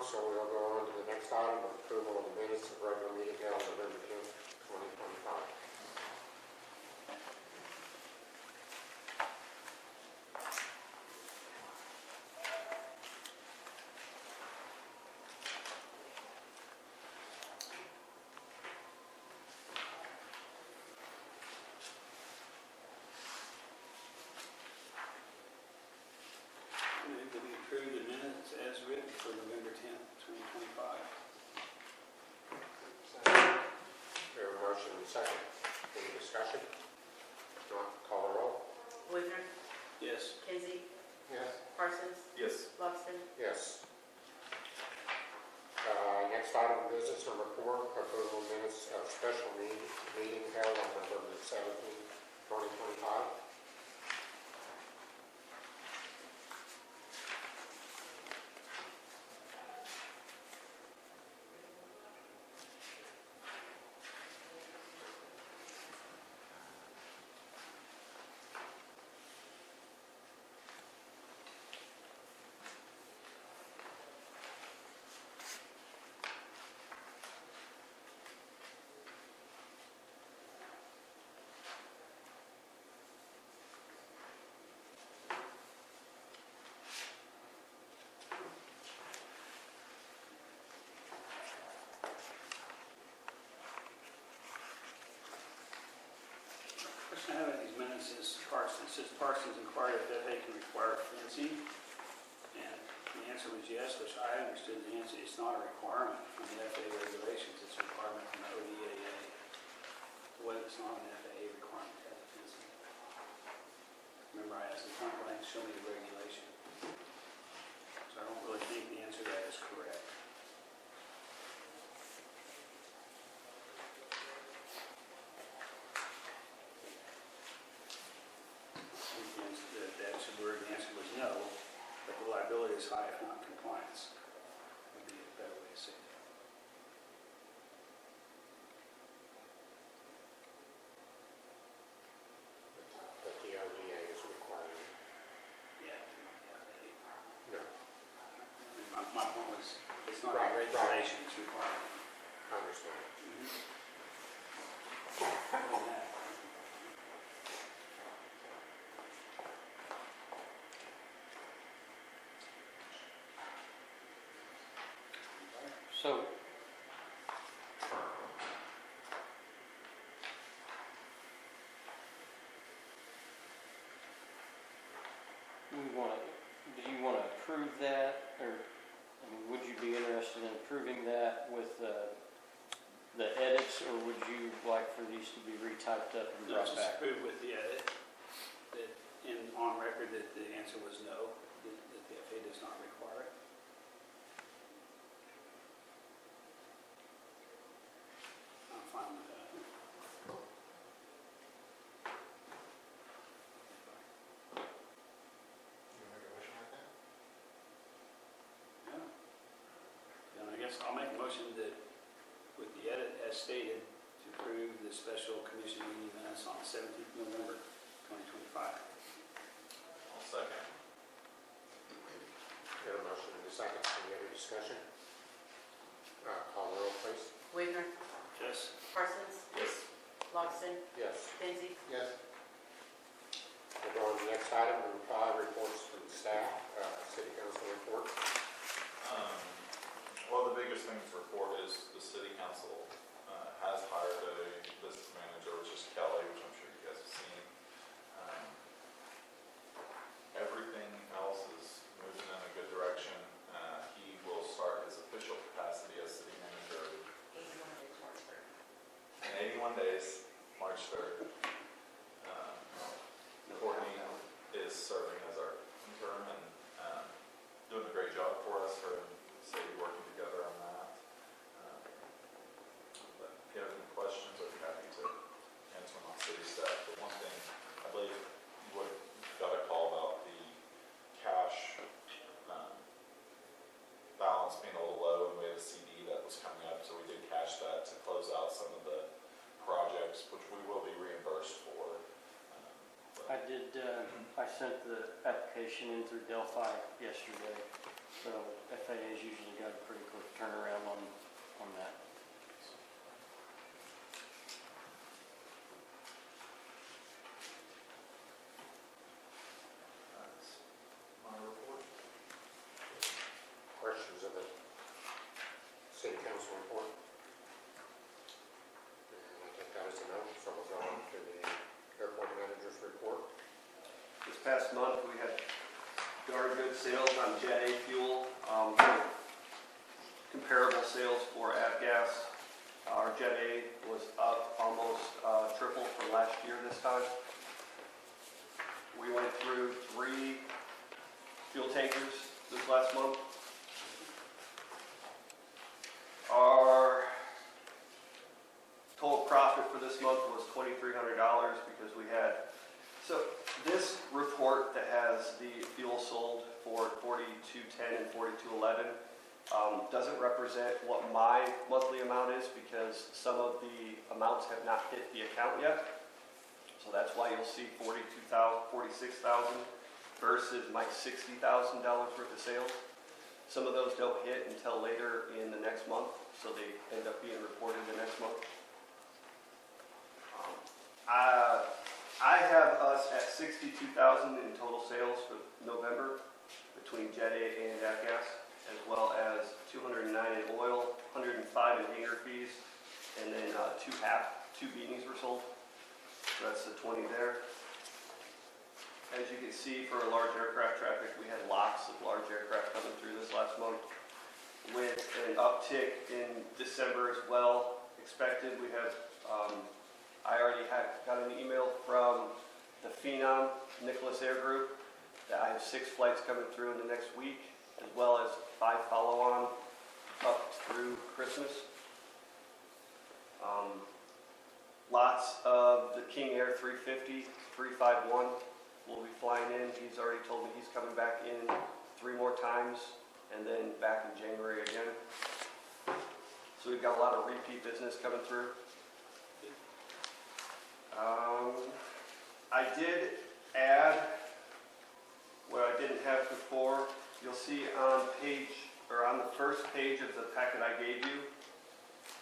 so we'll go on to the next item of approval of the minutes of regular meeting held November 10th, 2025. Move that we approve the minutes as written for November 10th, 2025. We have a motion and a second. Any discussion? If not, call the roll. Whitner, Yes. Kinsey, Yes. Parsons, Yes. Loxton, Yes. Next item of business number 4, approval of minutes of special meeting held on November 17th, 2025. Question I have in these minutes is Parsons inquired if FAA can require fencing, and the answer was yes, which I understood the answer. It's not a requirement from the FAA regulations, it's a requirement from the ODAA. Well, it's not an FAA requirement to have fencing. Remember, I asked the point blank, show me the regulation. So I don't really think the answer to that is correct. The answer was no, but the liability is high if not compliance. Would be a better way to say that. But the ODA is required. Yeah. No. My point was, it's not Right, a regulation, it's required. I understand. So, do you want to approve that, or would you be interested in approving that with the edits, or would you like for these to be retyped up and No, brought just back? approve with the edit, that on record that the answer was no, that the FAA does not require it. I'm fine with that. You make a motion like that? Yeah. Then I guess I'll make a motion that, with the edit as stated, to approve the special commission meeting minutes on 17th November 2025. I'll second. We have a motion and a second. Any other discussion? Call the roll, please. Whitner, Yes. Parsons, Yes. Loxton, Yes. Kinsey, Yes. We'll go on to the next item, number 5, reports from staff, city council report. Well, the biggest thing to report is the city council has hired a business manager, which is Kelly, which I'm sure you guys have seen. Everything else is moving in a good direction. He will start his official capacity as city manager in 81 days, March 3rd. Courtney is serving as our interim and doing a great job for us, her and the city working together on that. But if you have any questions, I'd be happy to answer them on city staff. But one thing, I believe you would have got a call about the cash balance being a little low, and we had a CD that was coming up, so we did cash that to close out some of the projects, which we will be reimbursed for. I did, I sent the application in through Delphi yesterday, So FAA's usually got a pretty quick turnaround on that. That's my report. Questions of the city council report? And I think that was enough, so we'll go on to the airport manager's report. This past month, we had darn good sales on Jet A fuel. Comparable sales for avgas. Our Jet A was up almost triple from last year this time. We went through 3 fuel tankers this last month. Our total profit for this month was $2,300 because we had, so this report that has the fuel sold for 42.10 and 42.11 doesn't represent what my monthly amount is because some of the amounts have not hit the account yet. So that's why you'll see $46,000 versus my $60,000 worth of sales. Some of those don't hit until later in the next month, so they end up being reported the next month. I have us at $62,000 in total sales for November between Jet A and avgas, as well as $209 in oil, $105 in hangar fees, and then two beanies were sold. So that's the 20 there. As you can see, for large aircraft traffic, we had lots of large aircraft coming through this last month, with an uptick in December as well expected. We have, I already got an email from the Phenom Nicholas Air Group that I have 6 flights coming through in the next week, as well as 5 follow-on up through Christmas. Lots of the King Air 350, 351 will be flying in. He's already told me he's coming back in 3 more times and then back in January again. So we've got a lot of repeat business coming through. I did add what I didn't have before. You'll see on the first page of the packet I gave you,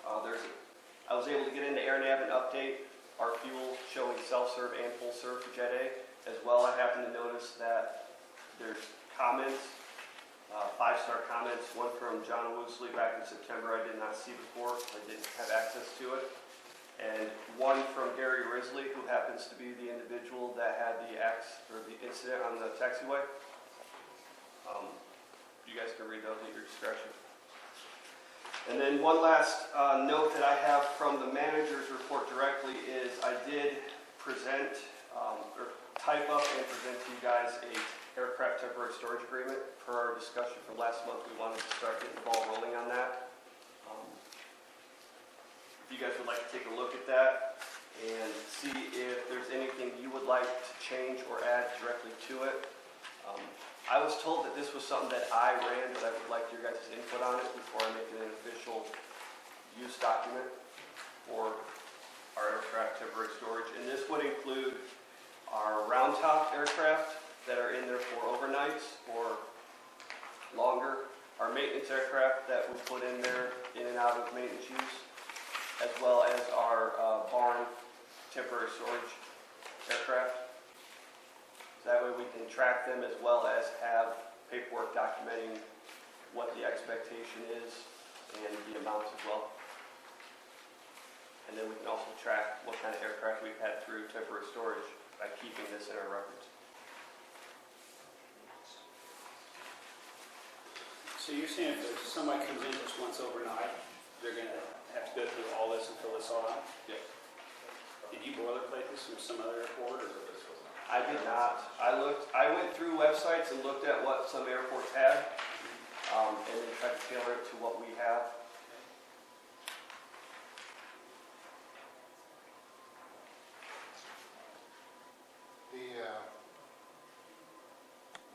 I was able to get into AirNav and update our fuel showing self-serve and full serve for Jet A. As well, I happened to notice that there's comments, 5-star comments, one from John Woosley back in September I did not see before. I didn't have access to it. And one from Gary Risley, who happens to be the individual that had the incident on the taxiway. You guys can read those at your discretion. And then one last note that I have from the manager's report directly is I did present, or type up and present to you guys a aircraft temporary storage agreement. Per our discussion from last month, we wanted to start getting the ball rolling on that. If you guys would like to take a look at that and see if there's anything you would like to change or add directly to it. I was told that this was something that I ran, but I would like your guys' input on it before I make it an official use document for our aircraft temporary storage. And this would include our round top aircraft that are in there for overnights or longer, our maintenance aircraft that we put in there in and out of maintenance use, as well as our barn temporary storage aircraft. That way we can track them as well as have paperwork documenting what the expectation is and the amounts as well. And then we can also track what kind of aircraft we've had through temporary storage by keeping this in our records. So you're saying if somebody comes in just once overnight, they're going to have to go through all this and fill this all out? Yes. Did you boilerplate this from some other airport, or This was not. I did not. I went through websites and looked at what some airports had, and then tried to tailor it to what we have.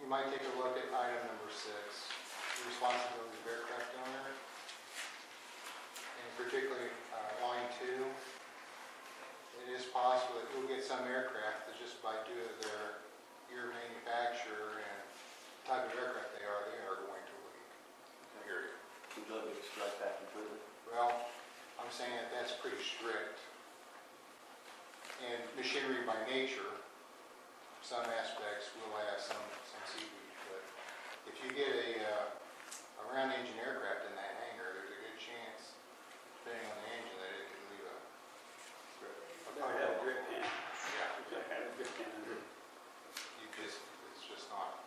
You might take a look at item number 6, the responsibility of aircraft owner, and particularly line 2. It is possible that you'll get some aircraft that just by due to your manufacturer and type of aircraft they are going to that's pretty strict. And machinery by nature, some aspects will have some seepage, but if you get a round engine aircraft in that hangar, there's a good chance, depending on the engine, that it could leave a Never had a drip pan. Yeah, I had a drip pan under. it's just not.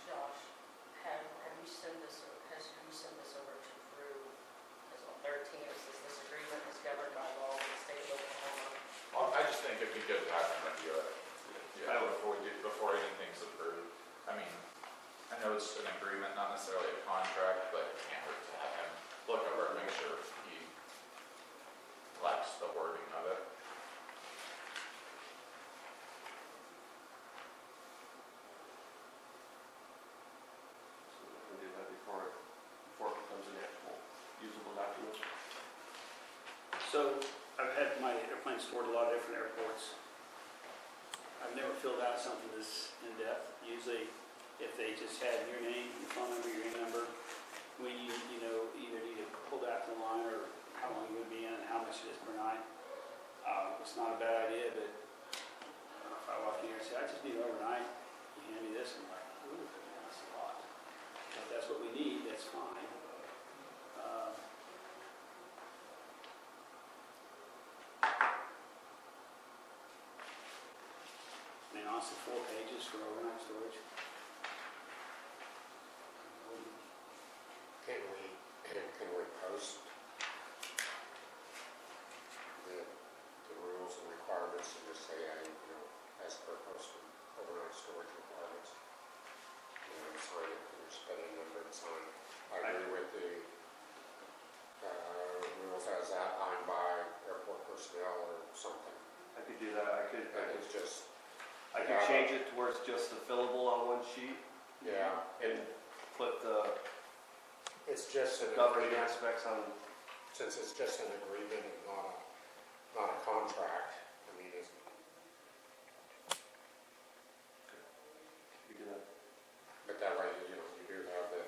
Josh, have you sent this, have you sent this over to Drew, as on their team, says this agreement is governed by law of the state of Oklahoma? Well, I just think it'd be good to have them review it. Before anything's approved. I mean, I know it's an agreement, not necessarily a contract, but it can't hurt to have him look over and make sure he likes the wording of it. So we can do that before it becomes an actual usable document. So I've had my airplane stored at a lot of different airports. I've never filled out something this in-depth. Usually, if they just had your name, your phone number, your number, when you either need to pull back the line or how long you would be in and how much it is per night. It's not a bad idea, but if I walk in here and say, I just need overnight, you hand me this, I'm like, ooh, that's a lot. If that's what we need, that's fine. I mean, honestly, 4 pages for overnight storage. Can we post the rules and requirements and just say, as per posted overnight storage requirements? Sign it, and just put in number and sign. I agree with the rules as outlined by airport personnel or something. I could do that. I could Yeah. change it to where it's just the fillable on one sheet Yeah, and put the it's just an governing agreement, aspects on. since it's just an agreement and not a contract. I mean, it's, You do that. but that way, you do have the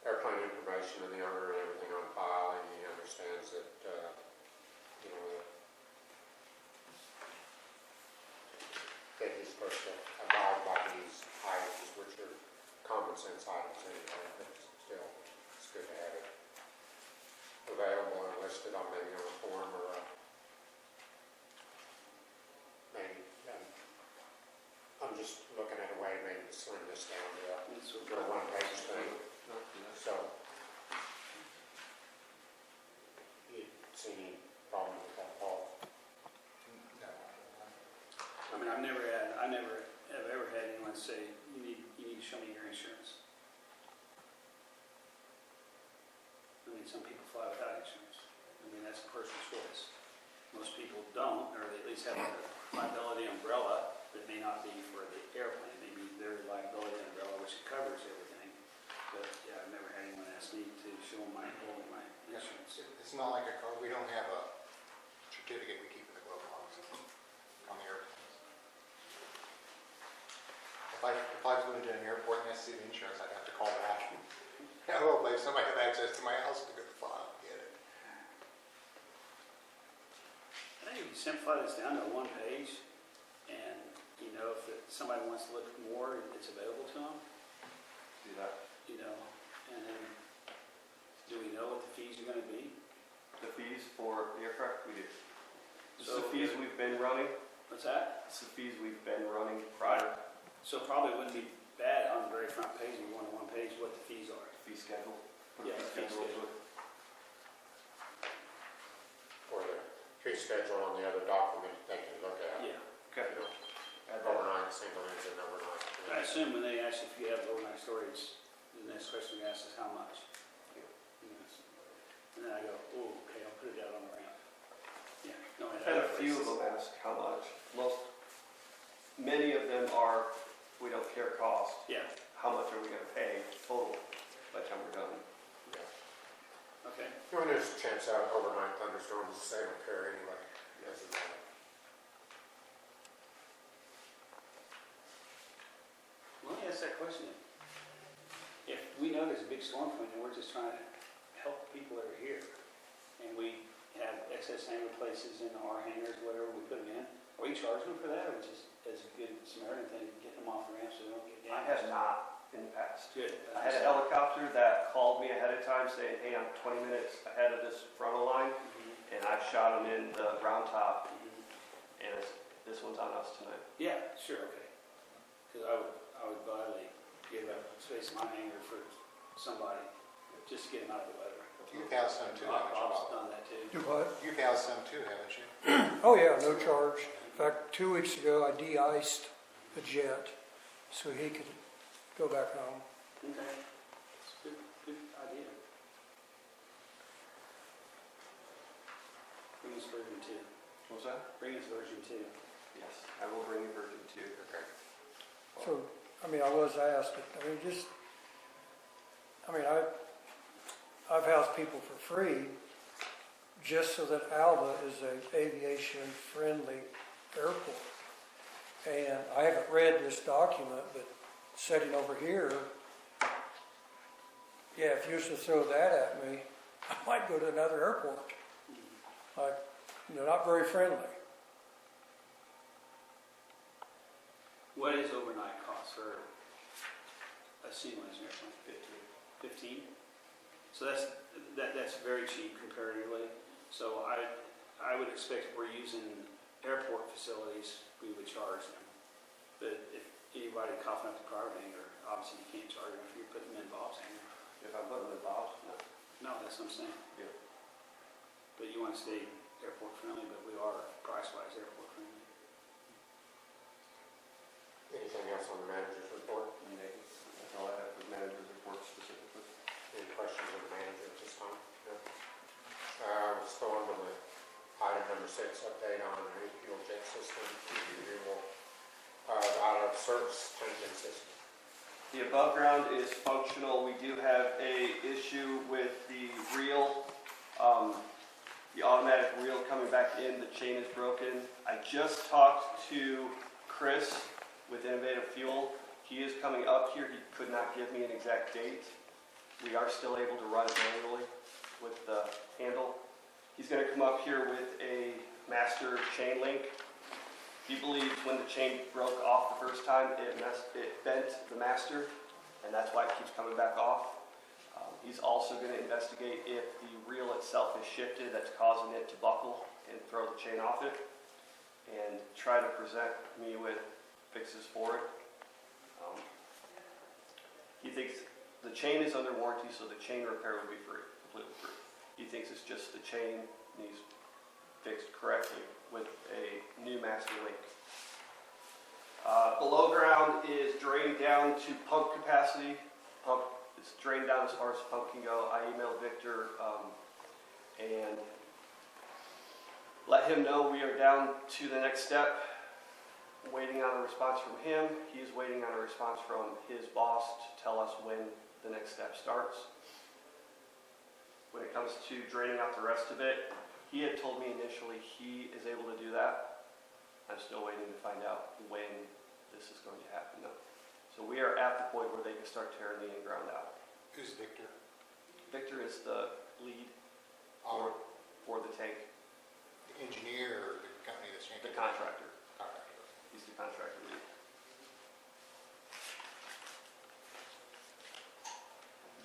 airplane information and the owner and everything on file, and he understands that, that he's supposed to abide by these items, which are common sense items anyway, but still, it's good to have it available and listed on maybe on a form or maybe, I'm just looking at a way maybe to slim this down to a one-page thing. So, you see any problem with that, Paul? No. I mean, I never have ever had anyone say, you need to show me your insurance. I mean, some people fly without insurance. I mean, that's a personal choice. Most people don't, or they at least have a liability umbrella that may not be for the airplane. Maybe their liability umbrella, which covers everything. But yeah, I've never had anyone ask me to show them my insurance. It's not like a car, we don't have a certificate we keep in the glove box on the airplanes. If I flew into an airport and I see the insurance, I'd have to call back. Hopefully, if somebody had access to my house to go to the file and get it. I think if you simplify this down to one page, and if somebody wants to look more, it's available to them. Do that. And then, do we know what the fees are going to be? The fees for the aircraft, we do. This is So- the fees we've been running. What's that? It's the fees we've been running prior. So probably wouldn't be bad on the very front page, you want on one page what the fees are. Fee schedule. Put a Yeah, fee fee schedule to schedule. it. Or the fee schedule on the other document they can look at. Yeah. Okay. Add that. Overnight, single engine, overnight. I assume when they ask if you have overnight storage, the next question you ask is how much? And then I go, oh, okay, I'll put it out on the ramp. Yeah. No, I've had a few of them ask how much. Many of them are, we don't care cost. Yeah, How much are we going to pay total by the time we're done? Yeah. okay. When there's a chance out of overnight thunderstorms, they don't care anyway. Doesn't matter. Let me ask that question. If we know know there's a big storm coming, and we're just trying to help people that are here. And we have excess hangar places in our hangars, whatever we put them in. Are we charging them for that, or just as a good Samaritan thing, getting them off the ramp so they don't get I damaged? have not in the past. Good. I had a helicopter that called me ahead of time saying, hey, I'm 20 minutes ahead of this frontal line, Mhm. and I shot them in the ground top, Mhm. and this one's on us tonight. Yeah, sure, okay. Because I would gladly give up space in my hangar for somebody, just to get them out of the weather. You've had some too, haven't you, Bob's Bob? done that too. Do what? You've had some too, haven't you? Oh, yeah, no charge. In fact, 2 weeks ago, I de-iced a jet so he could go back home. Okay, it's a good idea. Bring us version 2. What was that? Bring us version 2. Yes, I will bring you version 2. Okay. So, I mean, I was asked, but, I mean, just, I mean, I've housed people for free just so that Alva is an aviation-friendly airport. And I haven't read this document, but sitting over here, yeah, if you was to throw that at me, I might go to another airport. Like, you know, not very friendly. What is overnight cost for a seamless airplane? 15? So that's very cheap comparatively. So I would expect if we're using airport facilities, we would charge them. But if anybody coughing up the cargo hangar, obviously you can't charge them if you're putting them in Bob's hangar. If I put them in Bob's, no. No, that's what I'm saying. Yeah. But you want to stay airport friendly, but we are price-wise airport friendly. Anything else on the manager's report? That's all I have for manager's report specifically. Any questions on the manager at this time? No? Let's go on to the item number 6, update on the fuel jet system, renewal, out of service engine system. The above ground is functional. We do have a issue with the reel, the automatic reel coming back in. The chain is broken. I just talked to Chris with Innovative Fuel. He is coming up here. He could not give me an exact date. We are still able to run it manually with the handle. He's going to come up here with a master chain link. He believes when the chain broke off the first time, it bent the master, and that's why it keeps coming back off. He's also going to investigate if the reel itself is shifted that's causing it to buckle and throw the chain off it, and try to present me with fixes for it. He thinks the chain is under warranty, so the chain repair would be free, completely free. He thinks it's just the chain needs fixed correctly with a new master link. Below ground is drained down to pump capacity. It's drained down as far as pump can go. I emailed Victor and let him know we are down to the next step. Waiting on a response from him. He is waiting on a response from his boss to tell us when the next step starts. When it comes to draining out the rest of it, he had told me initially he is able to do that. I'm still waiting to find out when this is going to happen though. So we are at the point where they can start tearing the in-ground out. Who's Victor? Victor is the lead for the tank, The engineer or the company that's the making contractor. Contractor. He's the contractor lead.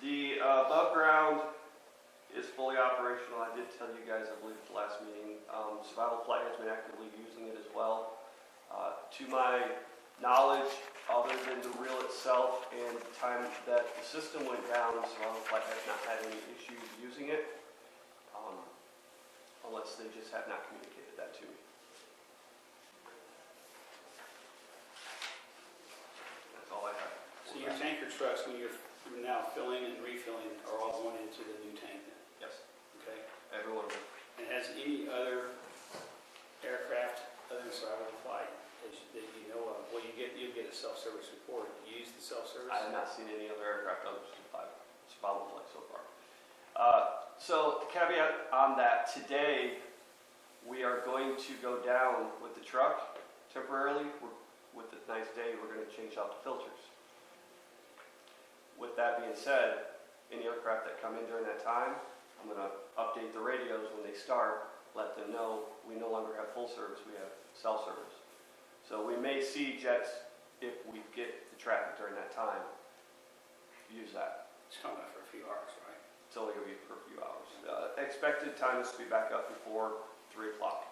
The above ground is fully operational. I did tell you guys, I believe, at the last meeting. Survival Flight has been actively using it as well. To my knowledge, other than the reel itself and the time that the system went down, Survival Flight has not had any issues using it, unless they just have not communicated that to me. That's all I have. So your tanker trucks, when you're now filling and refilling, are all going into the new tank then? Yes, Okay? every one of them. And has any other aircraft other than Survival Flight that you know of? Well, you'll get a self-service report. You use the self-service? I have not seen any other aircraft other than Survival Flight so far. So caveat on that, today we are going to go down with the truck temporarily. With the nice day, we're going to change out the filters. With that being said, any aircraft that come in during that time. I'm gonna update the radios when they start, let them know we no longer have full service, we have cell service. So we may see jets, if we get the traffic during that time, use that. It's coming up for a few hours, right? It's only gonna be for a few hours. Expected time is to be back up before 3 o'clock.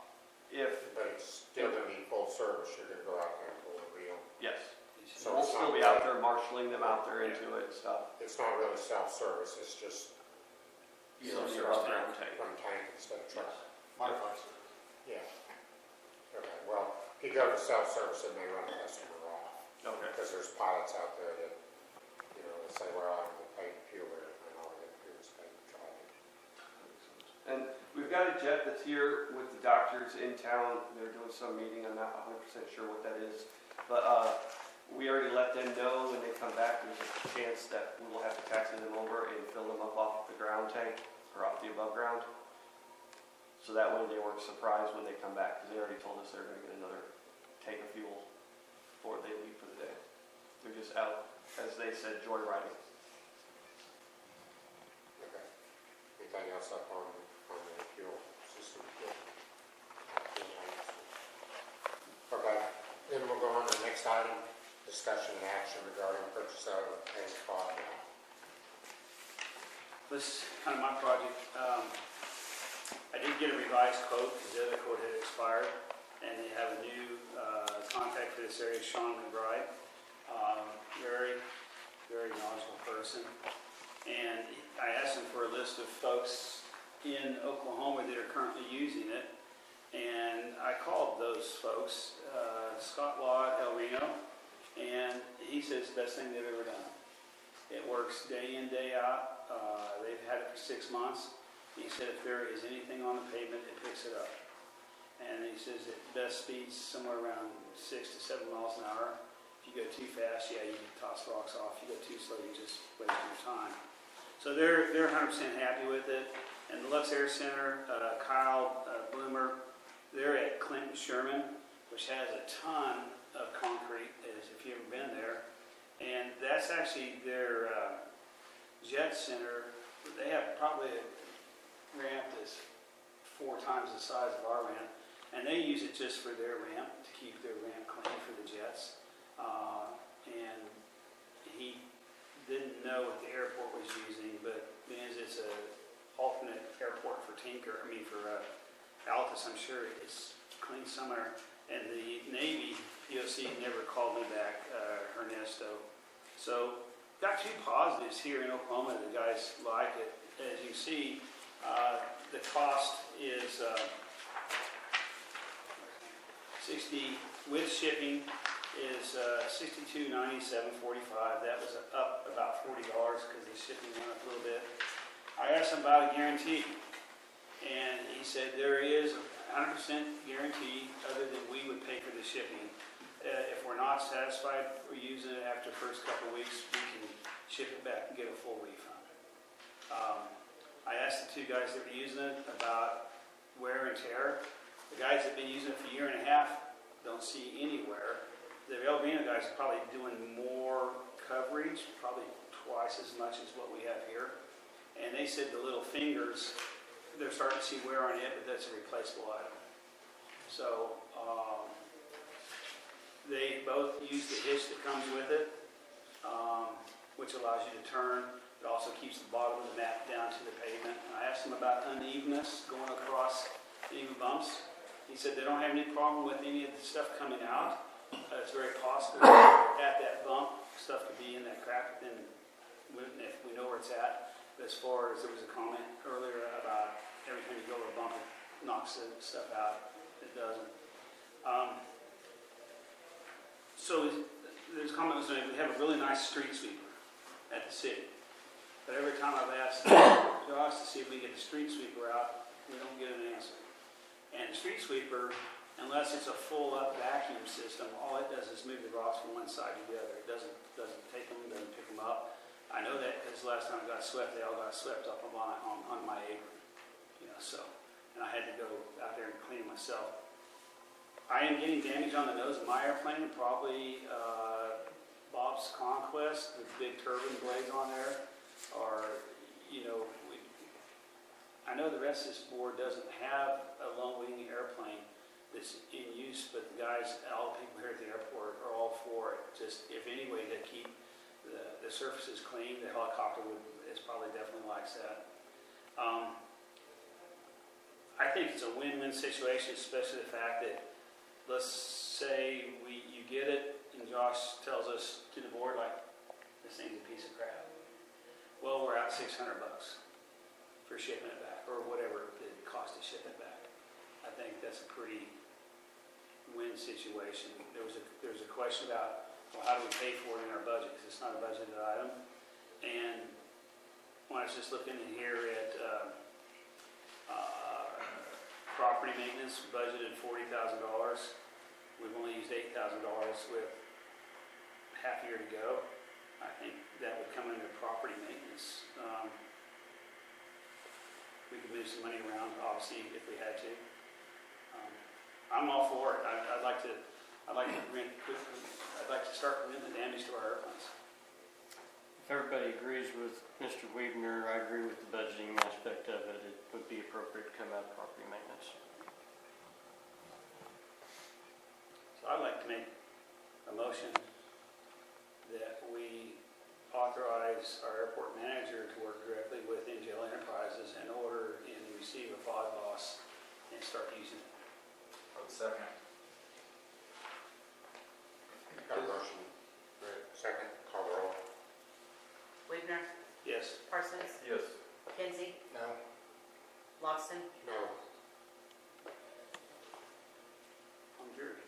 If, But it's still gonna need full service, you're gonna go out there and pull the wheel. yes, So we'll it's still not be out really- there marshaling them out there into it and stuff. It's not really self-service, it's just Using your up-ground tank. from tank instead of truck. Modified service. Yeah. Okay, well, if you go to self-service, it may run a customer off, Okay. because there's pilots out there that, you know, that say, well, I'm gonna pay fuel there, and all they do is pay the driver. And we've got a jet that's here with the doctors in town. They're doing some meeting. I'm not 100% sure what that is. But we already let them know when they come back, there's a chance that we will have to taxi them over and fill them up off the ground tank or off the above ground. So that way they weren't surprised when they come back, because they already told us they're going to get another tank of fuel before they leave for the day. They're just out, as they said, joyriding. Okay. Anything else up on the fuel system? Okay, then we'll go on to the next item, discussion and action regarding purchase of a quad mount. This is kind of my project. I did get a revised quote because the other quote had expired, and they have a new contact for this area, Sean McBride. Very, very knowledgeable person. And I asked him for a list of folks in Oklahoma that are currently using it. And I called those folks, Scott Law at El Reno, and he says it's the best thing they've ever done. It works day in, day out. They've had it for 6 months. He said if there is anything on the pavement, it picks it up. And he says at best speeds somewhere around 6 to 7 miles an hour. If you go too fast, yeah, you can toss rocks off. If you go too slow, you just waste your time. So they're 100% happy with it. And the Lux Air Center, Kyle Bloomer, they're at Clinton Sherman, which has a ton of concrete, as if you've ever been there. And that's actually their jet center. They have probably a ramp that's 4 times the size of our ramp. And they use it just for their ramp, to keep their ramp clean for the jets. And he didn't know what the airport was using, but because it's an alternate airport for Altus, I'm sure it's clean somewhere. And the Navy POC never called me back, Ernesto. So got 2 positives here in Oklahoma. The guys like it. As you see, the cost is 60 with shipping is $62.97.45. That was up about $40 because the shipping went up a little bit. I asked him about a guarantee, and he said there is 100% guarantee other than we would pay for the shipping. If we're not satisfied or using it after the first couple of weeks, we can ship it back and get a full refund. I asked the 2 guys that were using it about wear and tear. The guys that have been using it for a year and a half don't see anywhere. The El Reno guys are probably doing more coverage, probably twice as much as what we have here. And they said the little fingers, they're starting to see wear on it, but that's a replaceable item. So they both use the hitch that comes with it, which allows you to turn. It also keeps the bottom of the mat down to the pavement. And I asked them about unevenness going across any bumps. He said they don't have any problem with any of the stuff coming out. It's very possible at that bump, stuff could be in that crack, then if we know where it's at. But as far as there was a comment earlier about every time you go over a bump, it knocks the stuff out. It doesn't. So there's a comment was made, we have a really nice street sweeper at the city. But every time I've asked Josh to see if we get the street sweeper out, we don't get an answer. And the street sweeper, unless it's a full up vacuum system, all it does is move the rocks from one side to the other. It doesn't take them, doesn't pick them up. I know that because last time it got swept, they all got swept up on my apron. And I had to go out there and clean it myself. I am getting damage on the nose of my airplane, probably Bob's Conquest with big turbine blades on there. are, I know the rest of this board doesn't have a low-wing airplane that's in use, but the guys, all the people here at the airport are all for it. Just if any way to keep the surfaces clean, the helicopter is probably definitely likes that. I think it's a win-win situation, especially the fact that, let's say you get it, and Josh tells us to the board, like, this thing's a piece of crap. Well, we're out $600 for shipping it back, or whatever it costs to ship it back. I think that's a pretty win situation. There was a question about, well, how do we pay for it in our budget, because it's not a budgeted item. And when I was just looking in here at property maintenance, budgeted $40,000. We've only used $8,000 with half a year to go. I think that would come under property maintenance. We could move some money around, obviously, if we had to. I'm all for it. I'd like to start preventing the damage to our airplanes. If everybody agrees with Mr. Weidner, I agree with the budgeting aspect of it. It would be appropriate to come out of property maintenance. So I'd like to make a motion that we authorize our airport manager to work directly with NGL Enterprises and order and receive a FOD loss and start using it. I would second. Got a motion, second, call the roll. Weidner, Yes. Parsons, Yes. Kinsey, No. Lawson, No. I'm jury.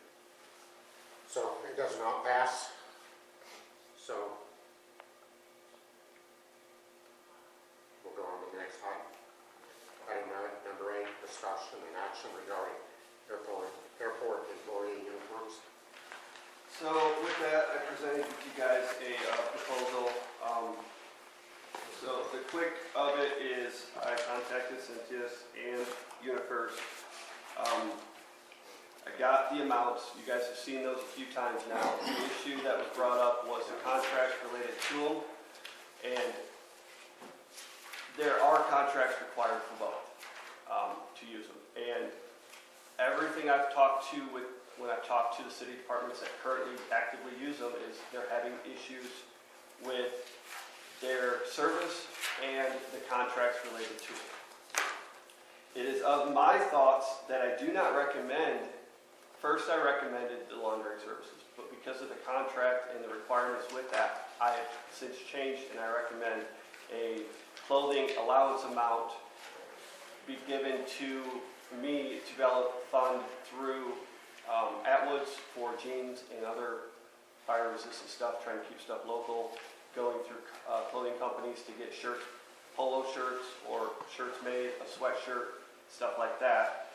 So it does not pass. So we'll go on to the next item. Item number 8, discussion and action regarding airport employee uniforms. So with that, I presented to you guys a proposal. So the quick of it is I contacted Cynthia's and UniFirst. I got the amounts. You guys have seen those a few times now. The issue that was brought up was the contracts related to them. And there are contracts required for both to use them. And everything I've talked to when I've talked to the city departments that currently actively use them is they're having issues with their service and the contracts related to it. It is of my thoughts that I do not recommend. First, I recommended the laundering services, but because of the contract and the requirements with that, I have since changed and I recommend a clothing allowance amount be given to me to develop fund through Atwoods for jeans and other fire resistant stuff, trying to keep stuff local, going through clothing companies to get shirts, polo shirts or shirts made, a sweatshirt, stuff like that.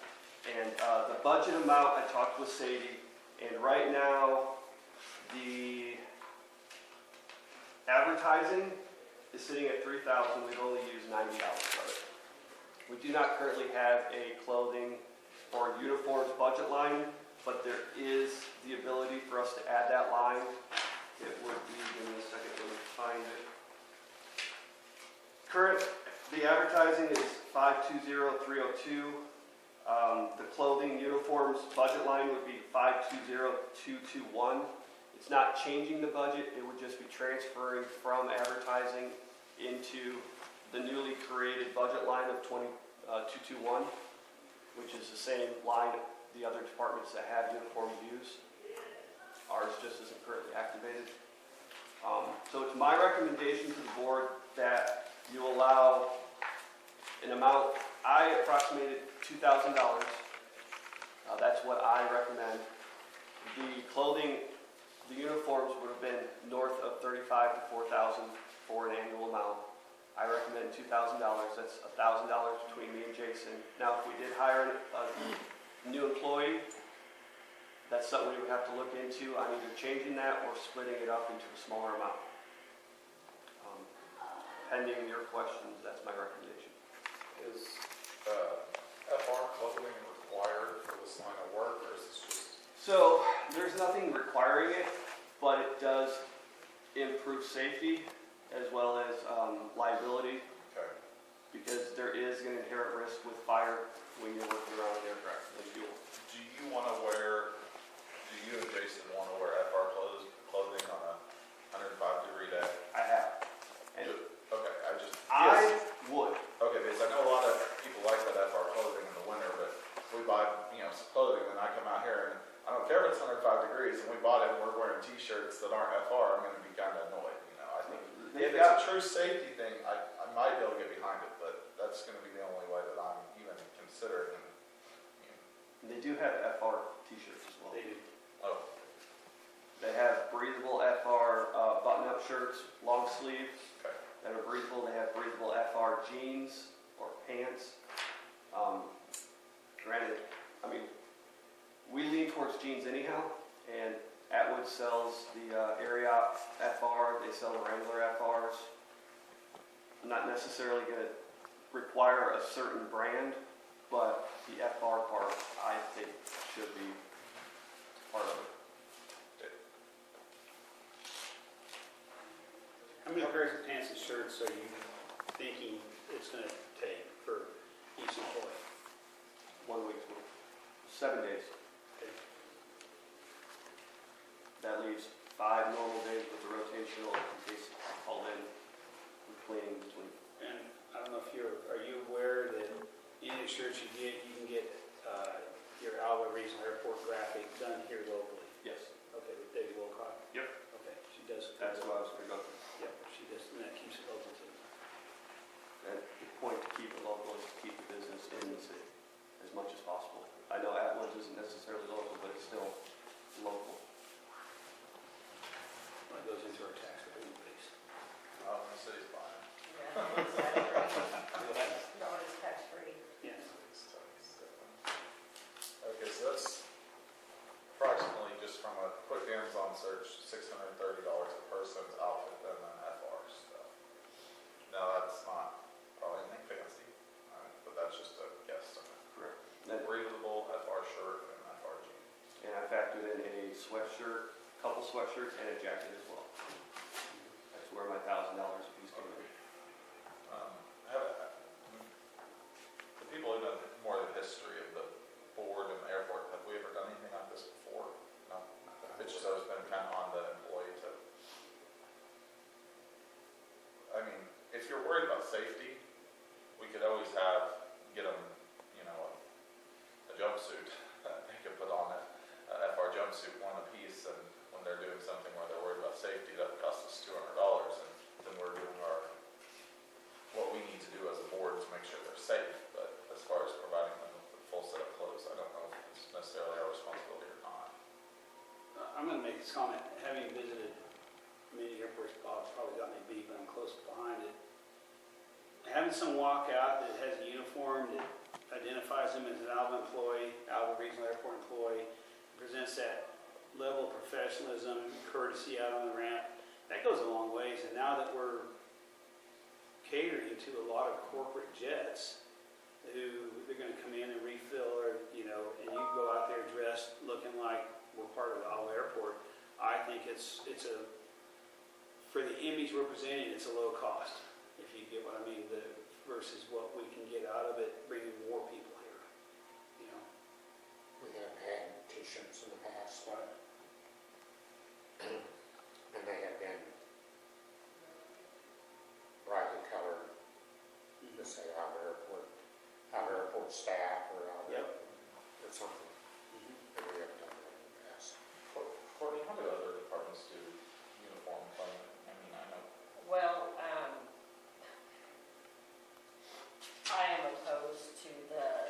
And the budget amount, I talked with Sadie, and right now the advertising is sitting at $3,000. We've only used $90 of it. We do not currently have a clothing or uniforms budget line, but there is the ability for us to add that line. It would be, give me a second to find it. The advertising is 520302. The clothing uniforms budget line would be 520221. It's not changing the budget, it would just be transferring from advertising into the newly created budget line of 221, which is the same line the other departments that have uniforms use. Ours just isn't currently activated. So it's my recommendation to the board that you allow an amount. I approximated $2,000. That's what I recommend. The clothing, the uniforms would have been north of $35,000 to $4,000 for an annual amount. I recommend $2,000. That's $1,000 between me and Jason. Now, if we did hire a new employee, that's something we would have to look into on either changing that or splitting it up into a smaller amount. Pending your questions, that's my recommendation. Is FR clothing required for this line of work, or is this just? So there's nothing requiring it, but it does improve safety as well as liability, Okay. because there is an inherent risk with fire when you're working around the aircraft and fuel. Do you and Jason want to wear FR clothing on a 105-degree day? I have. And Okay, I would. Okay, because I know a lot of people like that FR clothing in the winter, but we buy, some clothing, and I come out here, and I don't care if it's 105 degrees, and we bought it, and we're wearing t-shirts that aren't FR, I'm gonna be kind of annoyed, I think. If it's a true safety thing, I might be able to get behind it, but that's gonna be the only way that I'm even considering. They do have FR t-shirts as well. They do. Oh, They have breathable FR button-up shirts, long sleeve, okay. that are breathable. They have breathable FR jeans or pants. Granted, we lean towards jeans anyhow, and Atwood sells the Ariat FR. They sell the Wrangler FRs. I'm not necessarily going to require a certain brand, but the FR part, I think, should be part of it. How many pairs of pants and shirts are you thinking it's going to take for each employee? 1 week's worth. 7 days. Okay. That leaves 5 normal days with the rotational in case I call in with cleaning between. And I don't know if are you aware that any of the shirts you can get your Alva Regional Airport graphic done here locally? Yes, Okay, with Debbie Wilcott? Yep. Okay, she does. that's what I was going to go through. Yep, she does, and that keeps it local too. And the point to keep it local is to keep the business in the city as much as possible. I know Atwood isn't necessarily local, but it's still local. When it goes into our tax revenue base. Oh, the city's fine. Yeah, it's tax-free. No, it's tax-free. Yes. Okay, so that's approximately, just from a quick Amazon search, $630 a person's outfit and then FR stuff. Now, that's not probably anything fancy, but that's just a guesstimate. Correct. And Breathable FR shirt and FR jeans. I factored in a sweatshirt, couple sweatshirts, and a jacket as well. That's where my $1,000 a piece came in. The people who know more of the history of the board and the airport, have we ever done anything like this before? No. It's just always been kind of on the employee to, if you're worried about safety, we could always get them, a jumpsuit that they could put on it, a FR jumpsuit, one apiece, and when they're doing something where they're worried about safety, that would cost us $200, and then we're doing what we need to do as a board to make sure they're safe, but as far as providing them with the full set of clothes, I don't know if it's necessarily our responsibility or not. I'm going to make this comment, having visited many airports, Bob's probably got me beat, but I'm close behind it. Having someone walk out that has a uniform that identifies them as an Alva employee, Alva Regional Airport employee, presents that level of professionalism, courtesy out on the ramp, that goes a long ways. And now that we're catering to a lot of corporate jets who they're going to come in and refill, or and you go out there dressed looking like we're part of the Alva Airport, I think it's for the image we're presenting, it's a low cost, if you get what I mean, versus what we can get out of it, bringing more people here. We have had t-shirts in the past, but, and they have been brightly colored, to say Alva Airport staff or or something. And we haven't done that in the past. Courtney, how do other departments do uniform clothing? I know. Well, I am opposed to the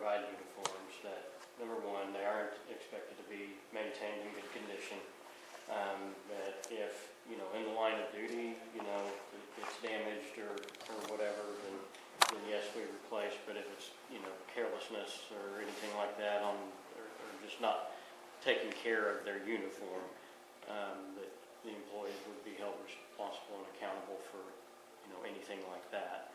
provide uniforms, that, number one, they aren't expected to be maintained in good condition. That if, you know, in the line of duty, you know, it's damaged or whatever, then yes, we replace, but if it's, you know, carelessness or anything like that or just not taking care of their uniform, that the employees would be held responsible and accountable for, you know, anything like that.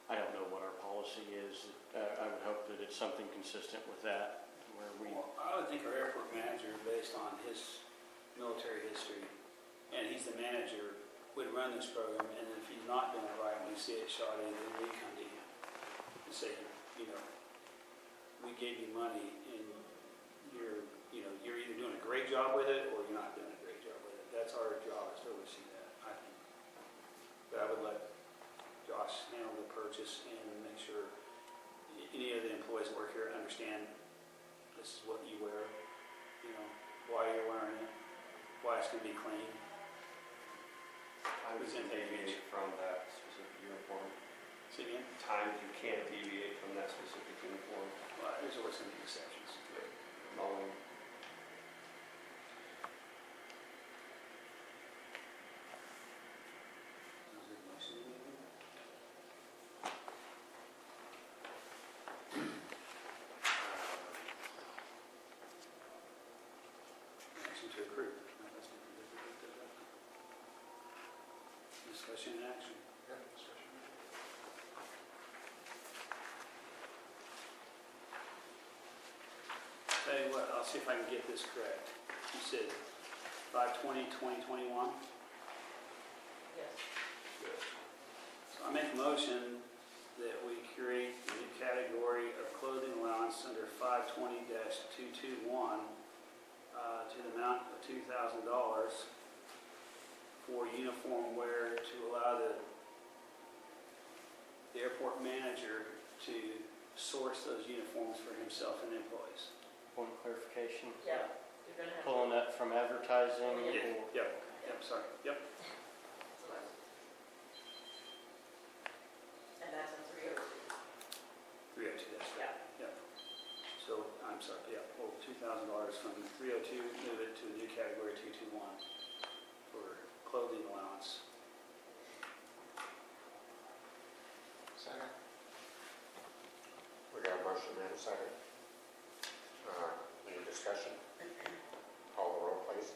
I don't know what our policy is. I would hope that it's something consistent with that, where we, Well, I would think our airport manager, based on his military history, and he's the manager, would run this program, and if he's not doing it right, and we see it shoddy, then we come to him and say, you know, we gave you money, and you're either doing a great job with it, or you're not doing a great job with it. That's our job, is to oversee that, I think. But I would let Josh handle the purchase and make sure any of the employees that work here understand this is what you wear, you know, why you're wearing it, why it's going to be clean. Times you deviate from that specific uniform. See again? Times you can't deviate from that specific uniform. Well, there's always going to be exceptions. Mowing. Action to approve. Discussion and action. Yeah, discussion. Tell you what, I'll see if I can get this correct. You said 5/20/2021? Yes. So I make a motion that we create a new category of clothing allowance under 520-221 to the amount of $2,000 for uniform wear to allow the airport manager to source those uniforms for himself and employees. one clarification. Yeah, you're gonna have. Pulling that from advertising Yeah. or? Yep, sorry, yep. And that's in 302. 302, that's right. Yeah. So, I'm sorry, yeah, pull $2,000 from 302, move it to a new category 221 for clothing allowance. Second. We got a motion and a second. Any discussion? Call the roll, please.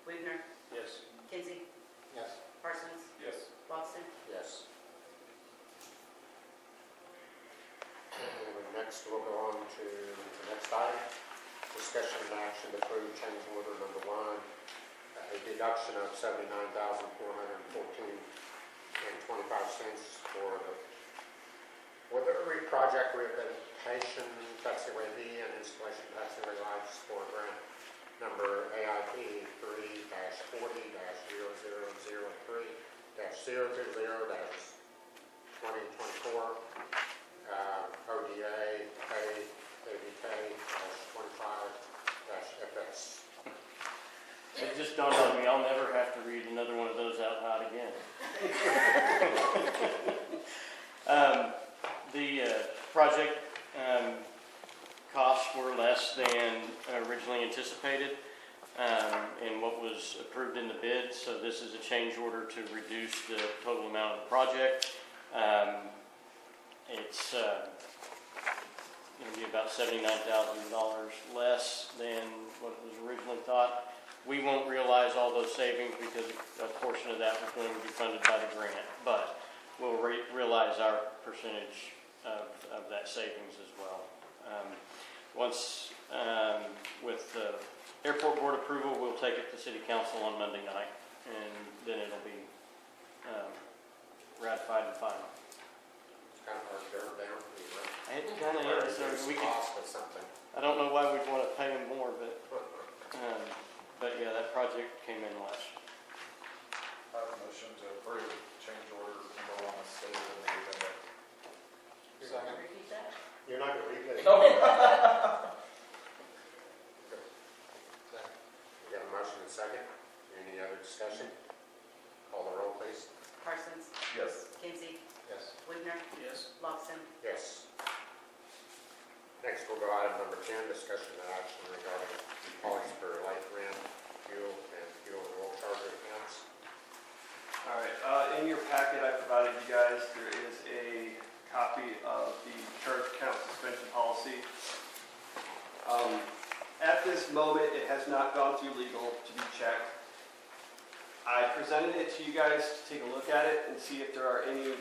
Wagner, Yes. Kinsey, Yes. Parsons, Yes. Watson, Yes. And next, we'll go on to the next item. Discussion and action to approve change order number 1, a deduction of $79,414.25 for the Woodbury project rehabilitation taxiway B and installation taxiway lights for grant number AIP 3-40-003-020-2024 ODA ABK-25-FS. It just dawned on me, I'll never have to read another one of those out loud again. The project costs were less than originally anticipated in what was approved in the bid, so this is a change order to reduce the total amount of the project. It's going to be about $79,000 less than what was originally thought. We won't realize all those savings because a portion of that was going to be funded by the grant, but we'll realize our percentage of that savings as well. Once, with the airport board approval, we'll take it to city council on Monday night, and then it'll be ratified and final. It's kind of hard to narrow down. It kind of is. So we could, Cost of something. I don't know why we'd want to pay them more, but yeah, that project came in less. I have a motion to approve change order number 1 as stated in the agenda. Second. repeat that? You're not going to read that? Nope. Second. We got a motion and a second. Any other discussion? Call the roll, please. Parsons, Yes. Kinsey, Reichner, Yes. Lawson. Yes. Next, we'll go item number 10, discussion and action regarding policy for light rent, fuel, and fuel and oil charger accounts. All right, in your packet I provided you guys, there is a copy of the charge account suspension policy. At this moment, it has not gone through legal to be checked. I presented it to you guys to take a look at it and see if there are any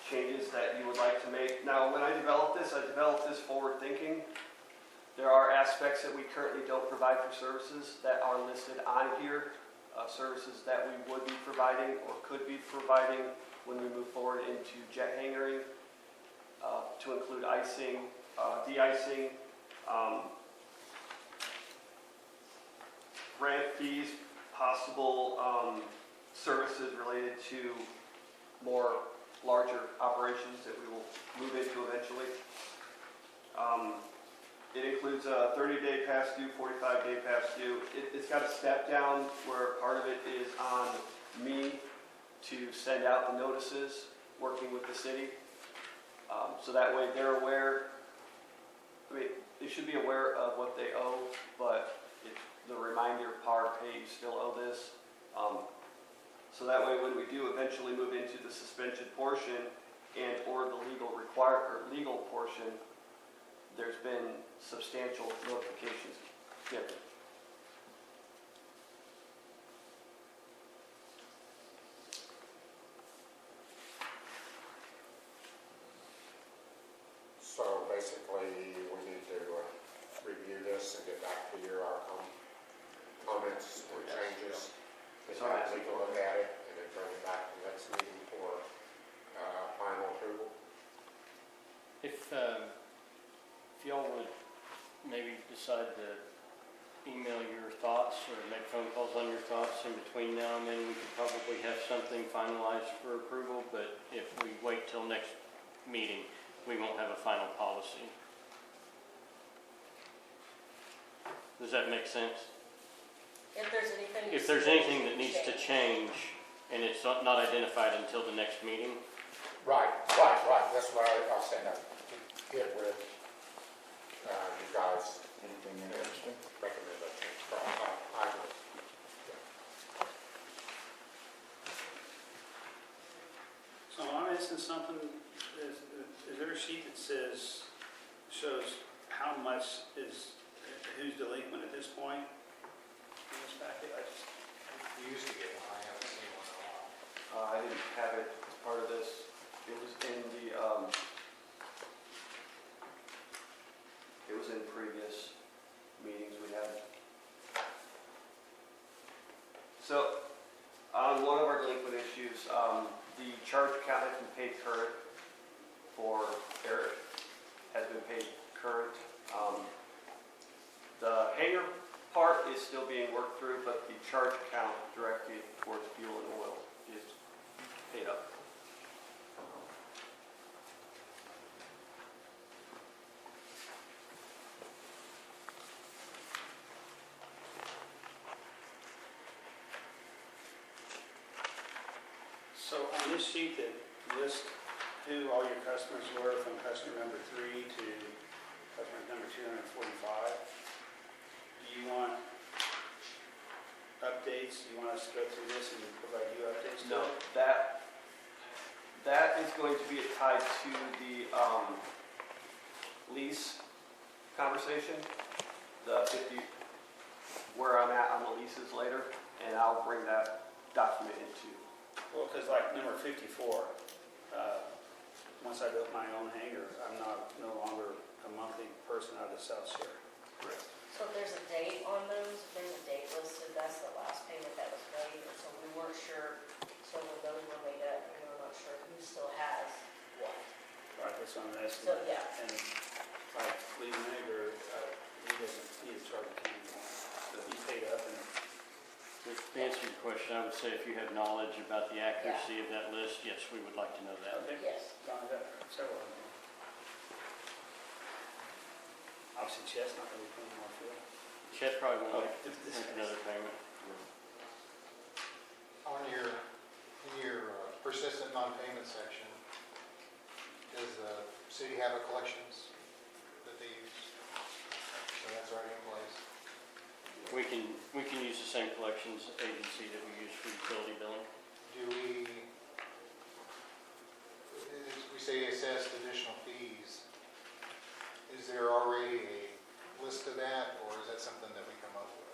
changes that you would like to make. Now, when I developed this forward thinking. There are aspects that we currently don't provide for services that are listed on here, services that we would be providing or could be providing when we move forward into jet hangering, to include icing, de-icing, ramp fees, possible services related to more larger operations that we will move into eventually. It includes a 30-day past due, 45-day past due. It's got a step down where part of it is on me to send out the notices, working with the city. So that way they're aware. I mean, they should be aware of what they owe, but it's the reminder part, hey, you still owe this. So that way when we do eventually move into the suspension portion and or the legal portion, there's been substantial notifications given. So basically, we need to review this and get back to your comments or changes. And have a legal look at it and then bring it back to the next meeting for final approval. If y'all would maybe decide to email your thoughts or make phone calls on your thoughts in between now and then, we could probably have something finalized for approval, but if we wait till next meeting, we won't have a final policy. Does that make sense? If there's anything. If there's anything that needs to change and it's not identified until the next meeting, Right. That's what I'll send up to get with you guys. Anything interesting? Recommend that change. I will. So I'm missing something. Is there a sheet that shows how much who's delinquent at this point in this packet? You used to get one, I haven't seen one in a while. I didn't have it as part of this. It was in previous meetings we had. So, on one of our delinquent issues, the charge account has been paid current for Eric, has been paid current. The hanger part is still being worked through, but the charge account directly towards fuel and oil is paid up. So on this sheet that lists who all your customers were from customer number 3 to customer number 245, do you want updates? Do you want us to go through this and provide you updates? No, that is going to be tied to the lease conversation, the 50, where I'm at on the leases later, and I'll bring that document into. Well, because like number 54, once I built my own hangar, I'm no longer a monthly person out of the South Shore. Correct. So if there's a date on those, if there's a date listed, that's the last payment that was made, and so we weren't sure, so when those were made up, we were not sure who still has what. Right, that's what I'm asking. So, yeah. And like Lee Nagger, he doesn't need to charge a county more, but he paid up and. to answer your question, I would say if you have knowledge about the accuracy of that list, yes, we would like to know that. Okay. Yes. Done that, several of them. Obviously, Chet's not going to be paying more fuel. Chet probably won't This make is- another payment. In your persistent non-payment section, does the city have a collections that they use? So that's already in place. We can use the same collections agency that we use for utility billing. Do we say assessed additional fees, is there already a list of that, or is that something that we come up with?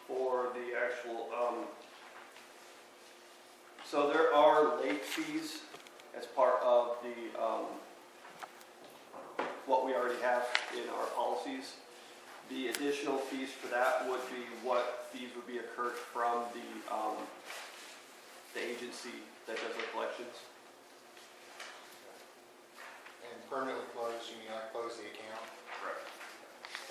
For the actual, so there are late fees as part of the, what we already have in our policies. The additional fees for that would be what fees would be incurred from the agency that does the collections. And permanently close, you mean like close the account? Correct.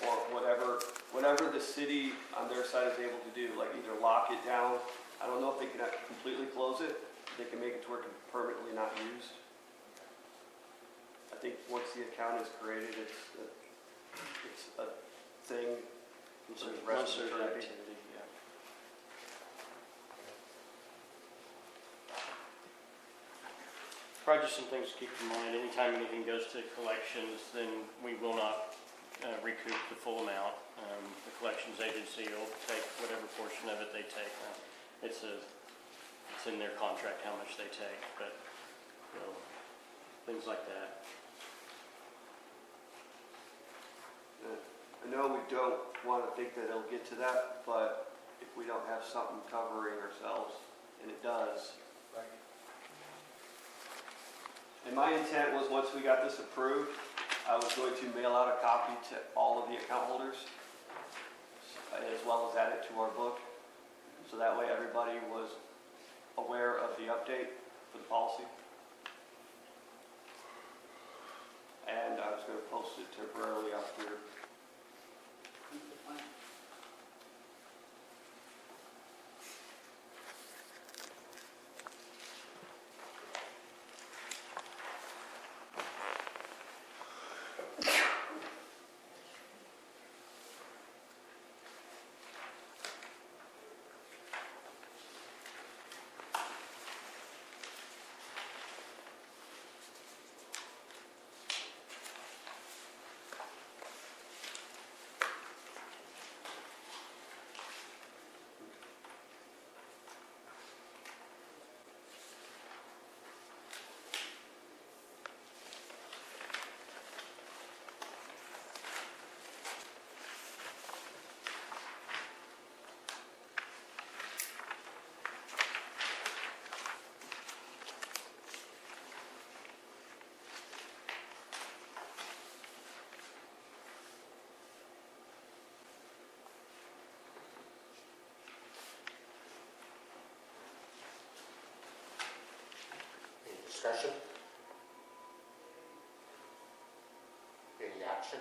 Or whatever the city on their side is able to do, like either lock it down. I don't know if they can completely close it. They can make it to where it's permanently not used. I think once the account is created, it's a thing. Once for the there's rest of eternity. activity, yeah. Probably just some things to keep in mind. Anytime anything goes to collections, then we will not recoup the full amount. The collections agency will take whatever portion of it they take. It's in their contract how much they take, but you know, things like that. I know we don't want to think that it'll get to that, but if we don't have something covering ourselves, and it does. Right. And my intent was, once we got this approved, I was going to mail out a copy to all of the account holders, as well as add it to our book. So that way everybody was aware of the update for the policy. And I was going to post it temporarily up here. Any discussion? Any action?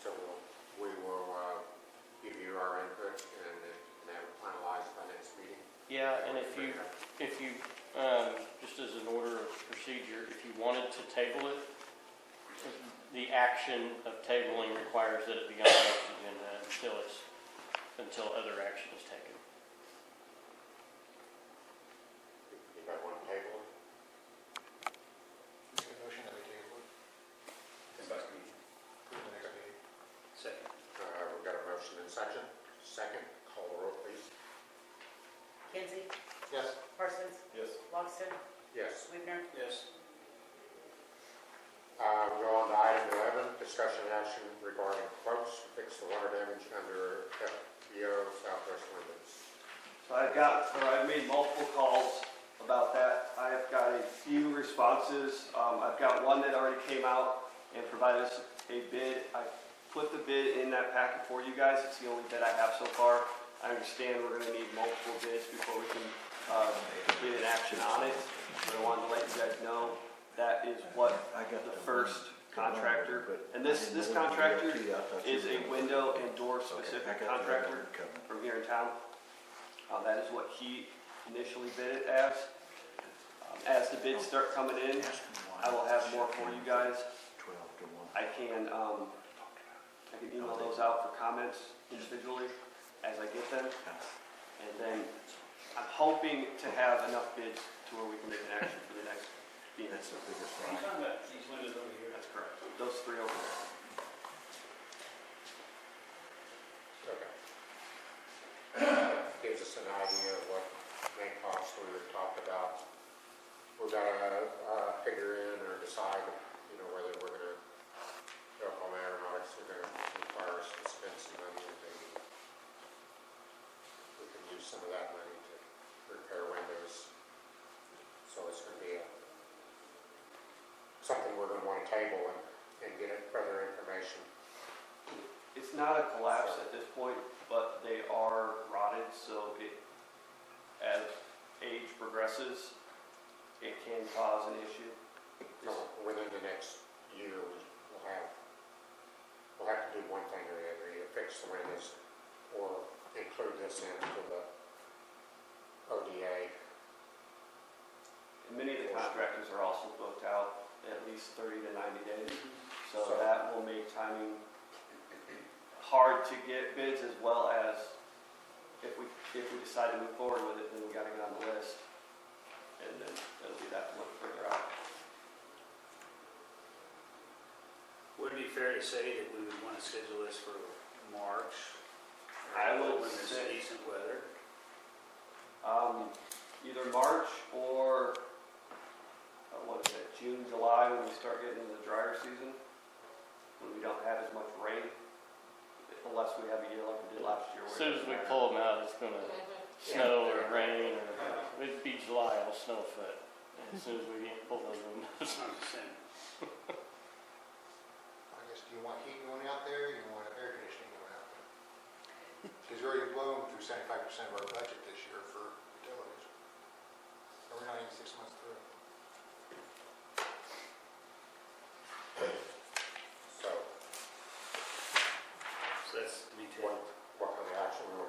So we will give you our input and have it finalized by next meeting. Yeah, and if you, just as an order of procedure, if you wanted to table it, the action of tabling requires that it be on the next agenda until other action is taken. Anybody want to table it? Make a motion that we table it. For the next meeting. Second. We've got a motion and second. Second, call the roll, please. Kinsey, Yes. Parsons, Yes. Longston, Yes. Sweetner, Yes. We'll go on to item 11, discussion and action regarding quotes to fix the water damage under FBO Southwest limits. So I've made multiple calls about that. I've got a few responses. I've got one that already came out and provided us a bid. I put the bid in that packet for you guys. It's the only bid I have so far. I understand we're going to need multiple bids before we can get an action on it. But I wanted to let you guys know that is what the first contractor, and this contractor is a window and door specific contractor from here in town. That is what he initially bid it as. As the bids start coming in, I will have more for you guys. I can email those out for comments individually. as I get them. And then I'm hoping to have enough bids to where we can make an action for the next meeting. Are you talking about these windows over here? That's correct. Those three over there. Okay. Gives us an idea of what may cost we were talked about. We've got to figure in or decide, whether we're going to go on aeronautics, we're going to require us to spend some money and maybe we can use some of that money to repair windows. So it's going to be something we're going to want to table and get further information. It's not a collapse at this point, but they are rotted, so as age progresses, it can cause an issue. So within the next year, we'll have to do one thing or the other, either fix the windows or include this into the ODA. And many of the contractors are also booked out at least 30 to 90 days, so So- that will make timing hard to get bids, as well as if we decide to move forward with it, then we got to get on the list, and then it'll be that much further out. Would it be fair to say that we would want to schedule this for March? I would When there's say- decent weather? Either March or June, July, when we start getting into the drier season, when we don't have as much rain, unless we have a year like we did last year. As soon as we pull them out, it's gonna snow or rain, or it'd be July, it'll snow a foot. As soon as we get pull those windows. That's what I'm saying. I guess, do you want heat going out there, or do you want air conditioning going out there? Because we're already blown through 75% of our budget this year for utilities. And we're not even 6 months through. So So that's to be tabled. what kind of action we'll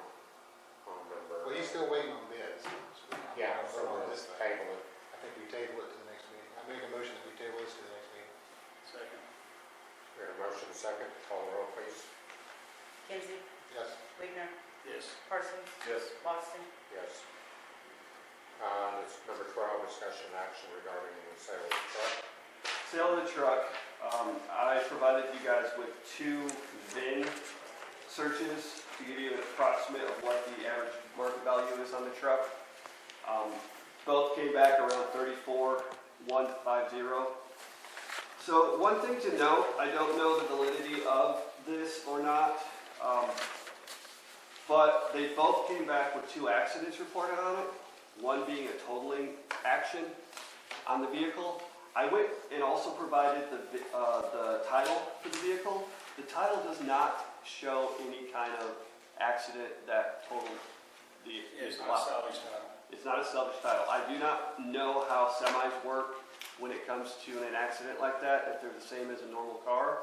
on number? Well, he's still waiting on bids. So Yeah, so on we'll this just thing. table it. I think we table it to the next meeting. I make a motion that we table this to the next meeting. Second. We have a motion second, call the roll, please. Kinsey, Yes. Wigner, Yes. Parsons, Yes. Loxton, Yes. It's number 12, discussion action regarding the sale of the truck. Sale of the truck, I provided you guys with 2 VIN searches to give you an approximate of what the average market value is on the truck. Both came back around 34,150. So one thing to note, I don't know the validity of this or not, but they both came back with 2 accidents reported on it, one being a totaling action on the vehicle. I went and also provided the title for the vehicle. The title does not show any kind of accident that totaled the It's vehicle not out. salvage title. It's not a salvage title. I do not know how semis work when it comes to an accident like that, if they're the same as a normal car.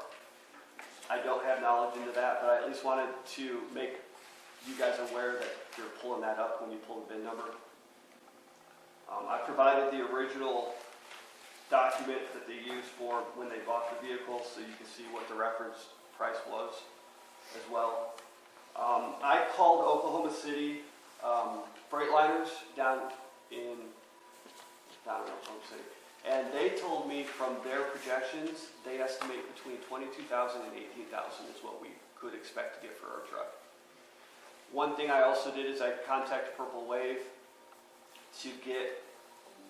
I don't have knowledge into that, but I at least wanted to make you guys aware that you're pulling that up when you pull the VIN number. I provided the original document that they used for when they bought the vehicle, so you can see what the reference price was as well. I called Oklahoma City Freightliners down in Oklahoma City, and they told me from their projections, they estimate between 22,000 and 18,000 is what we could expect to get for our truck. One thing I also did is I contacted Purple Wave to get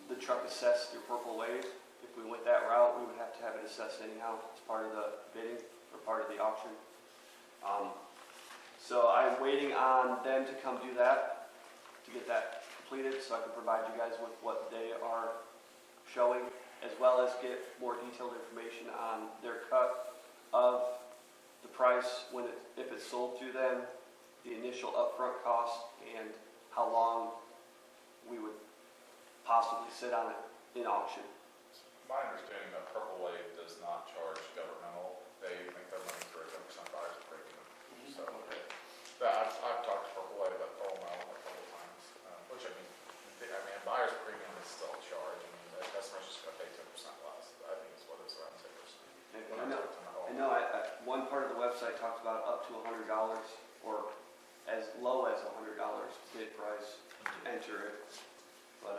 the truck assessed through Purple Wave. If we went that route, we would have to have it assessed anyhow as part of the bidding or part of the auction. So I'm waiting on them to come do that, to get that completed, so I can provide you guys with what they are showing, as well as get more detailed information on their cut of the price if it's sold to them, the initial upfront cost, and how long we would possibly sit on it in auction. My understanding that Purple Wave does not charge governmental, they make their money through a 10% buyer's premium. So, I've talked to Purple Wave at Pearl Mile a couple of times, which a buyer's premium is still a charge. The customer's just gonna pay 10% less. I think it's what it's around 10%. I know one part of the website talks about up to $100 or as low as $100 bid price to enter it. But,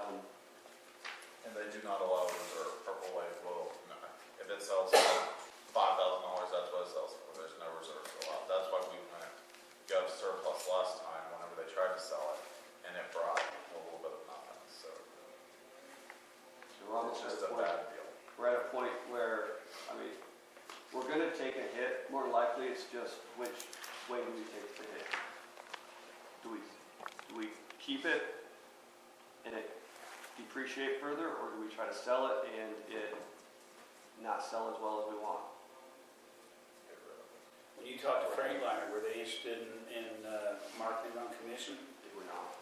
And they do not allow reserve. Purple Wave will, if it sells $5,000, that's what it sells for. There's no reserves allowed. That's why we went, got a surplus last time whenever they tried to sell it, and it brought a little bit of nothing, so we're almost it's at just a a point, bad deal. we're at a point where, I mean, we're gonna take a hit, more likely it's just which way do we take the hit? Do we keep it and it depreciate further, or do we try to sell it and it not sell as well as we want? Get rid of it. When you talked to Freightliner, were they interested in marketing on commission? They were not.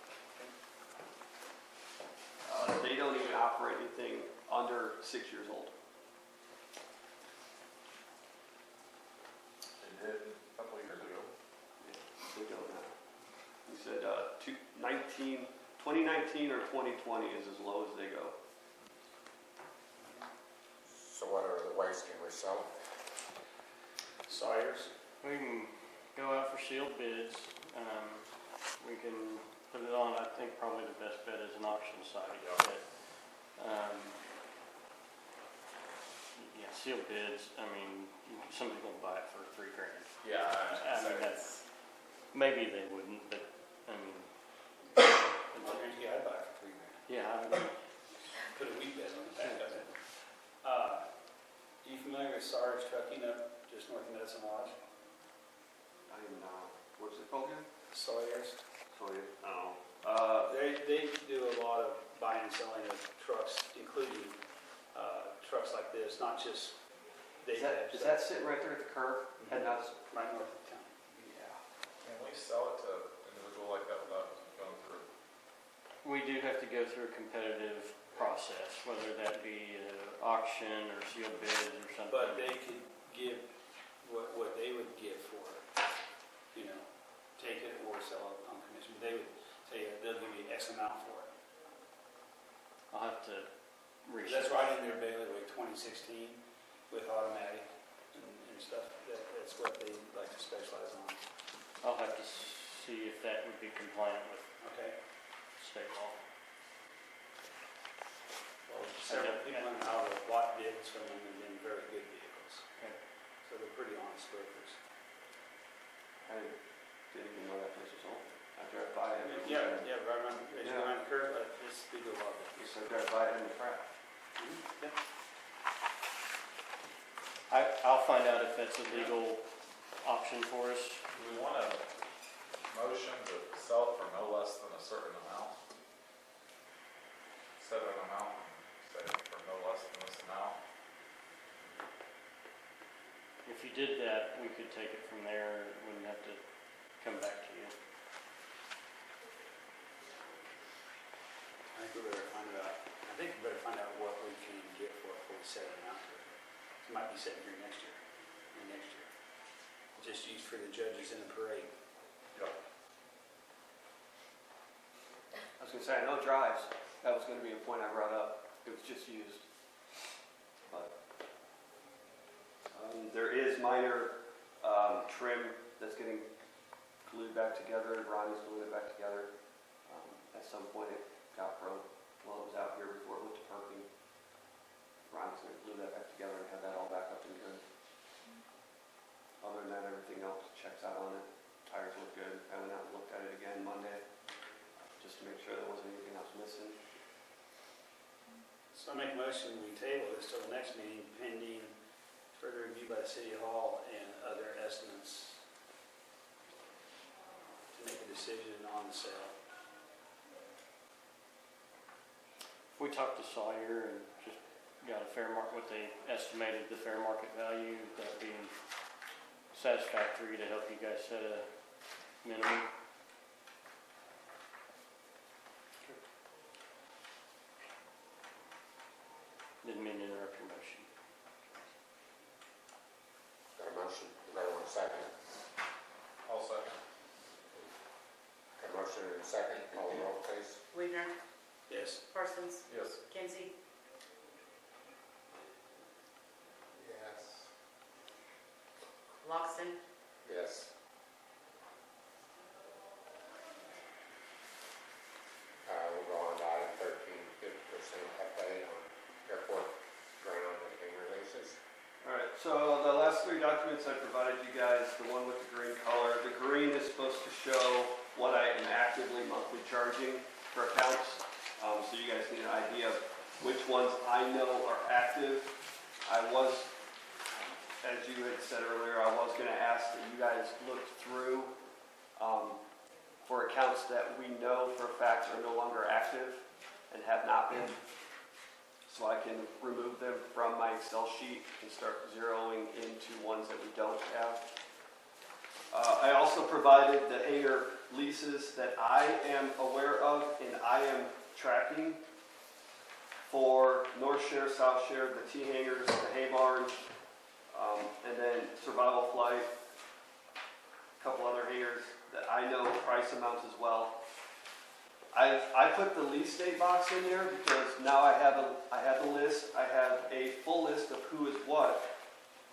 They don't even operate anything under 6 years old. They did a couple of years ago. They don't now. He said 2019 or 2020 is as low as they go. So what are the ways can we sell it? Sawyers? We can go out for sealed bids. We can put it on, I think probably the best bet is an auction site. But, yeah, sealed bids, I mean, some people buy it for $3,000. Yeah, I mean, that's, maybe they wouldn't, but, I mean, Yeah, I'd buy it for $3,000. yeah, I would. Put a wheat bed on the back of it. Are you familiar with Sawyers Trucking up just north of Medicine Lodge? I am not. What's it called again? Sawyers? So yeah. Oh. They do a lot of buying and selling of trucks, including trucks like this, not just Is that sitting right there at the curb? Heading out? right north of town. Yeah. can we sell it to an individual like that without going through? We do have to go through a competitive process, whether that be an auction or sealed bids or something. But they could give what they would give for it, you know, take it or sell it on commission. They would say they'll give you X amount for it. I'll have to research. That's right in their bailiwick, 2016, with automatic and stuff. That's what they like to specialize on. I'll have to see if that would be compliant with Okay? state law. Well, several people in Alva bought vehicles from them and been very good vehicles. Okay. So they're pretty honest brokers. I didn't even know that place was open. I drive by it. Yeah, right around, as you go around the curve, it's, they do a lot of it. So I drive by it in the crap. Yeah. I'll find out if that's a legal option for us. Do we want a motion to sell it for no less than a certain amount? Set an amount and say for no less than this amount? If you did that, we could take it from there, and wouldn't have to come back to you. I think we better find out what we can get for it before we set an amount to it. It might be sitting here next year, or next year. Just used for the judges in the parade. Yep. I was gonna say, I know it drives. That was gonna be a point I brought up. It was just used. But there is minor trim that's getting glued back together. Ronnie's gluing it back together. At some point it got broke while it was out here before it went to parking. Ronnie's gonna glue that back together and have that all back up and good. Other than that, everything else checks out on it. Tires look good. I went out and looked at it again Monday, just to make sure there wasn't anything else missing. So I make a motion, we table this till the next meeting pending further review by the City Hall and other estimates to make a decision on the sale. If we talked to Sawyer and just got a fair market, what they estimated the fair market value, that being satisfactory to help you guys set a minimum. Didn't mean to interrupt your motion. Got a motion, does anyone want a second? I'll second. Got a motion and a second, call the roll please. Weidner, Yes. Parsons, Yes. Kinsey, Yes. Loxton, Yes. So the last three documents I provided you guys, the one with the green color, the green is supposed to show what I am actively monthly charging for accounts. So you guys need an idea of which ones I know are active. I was, as you had said earlier, I was going to ask that you guys look through for accounts that we know for a fact are no longer active and have not been, so I can remove them from my Excel sheet and start zeroing into ones that we don't have. I also provided the hangar leases that I am aware of and I am tracking for North Share, South Share, the T hangars, the hay barns, and then Survival Flight, a couple other hangars that I know price amounts as well. I put the lease date box in there because now I have the list. I have a full list of who is what,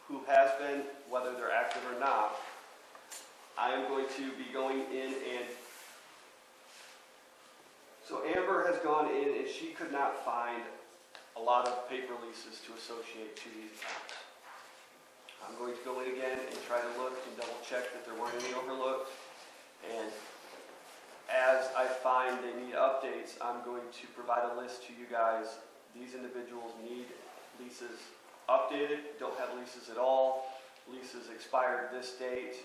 who has been, whether they're active or not. I am going to be going in and so Amber has gone in and she could not find a lot of paper leases to associate to these accounts. I'm going to go in again and try to look and double check that there weren't any overlooked. And as I find they need updates, I'm going to provide a list to you guys. These individuals need leases updated, don't have leases at all, leases expired this date,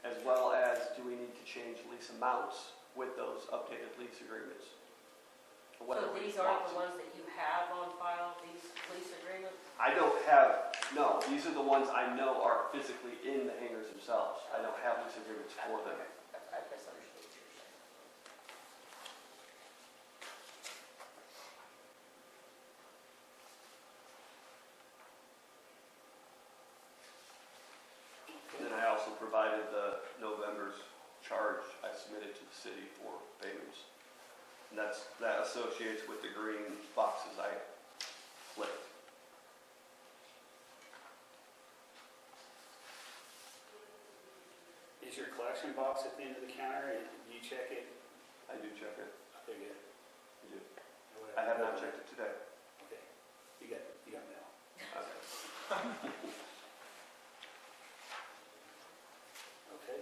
as well as do we need to change lease amounts with those updated lease agreements. So these aren't the ones that you have on file, these lease agreements? I don't have, no, these are the ones I know are physically in the hangars themselves. I don't have lease agreements for them. I misunderstood what you were saying. And then I also provided the November's charge I submitted to the city for payments. And that associates with the green boxes I flipped. Is your collection box at the end of the counter, and do you check it? I do check it. Okay, good. I do. I have not checked it today. Okay, you got mail. Okay. Okay.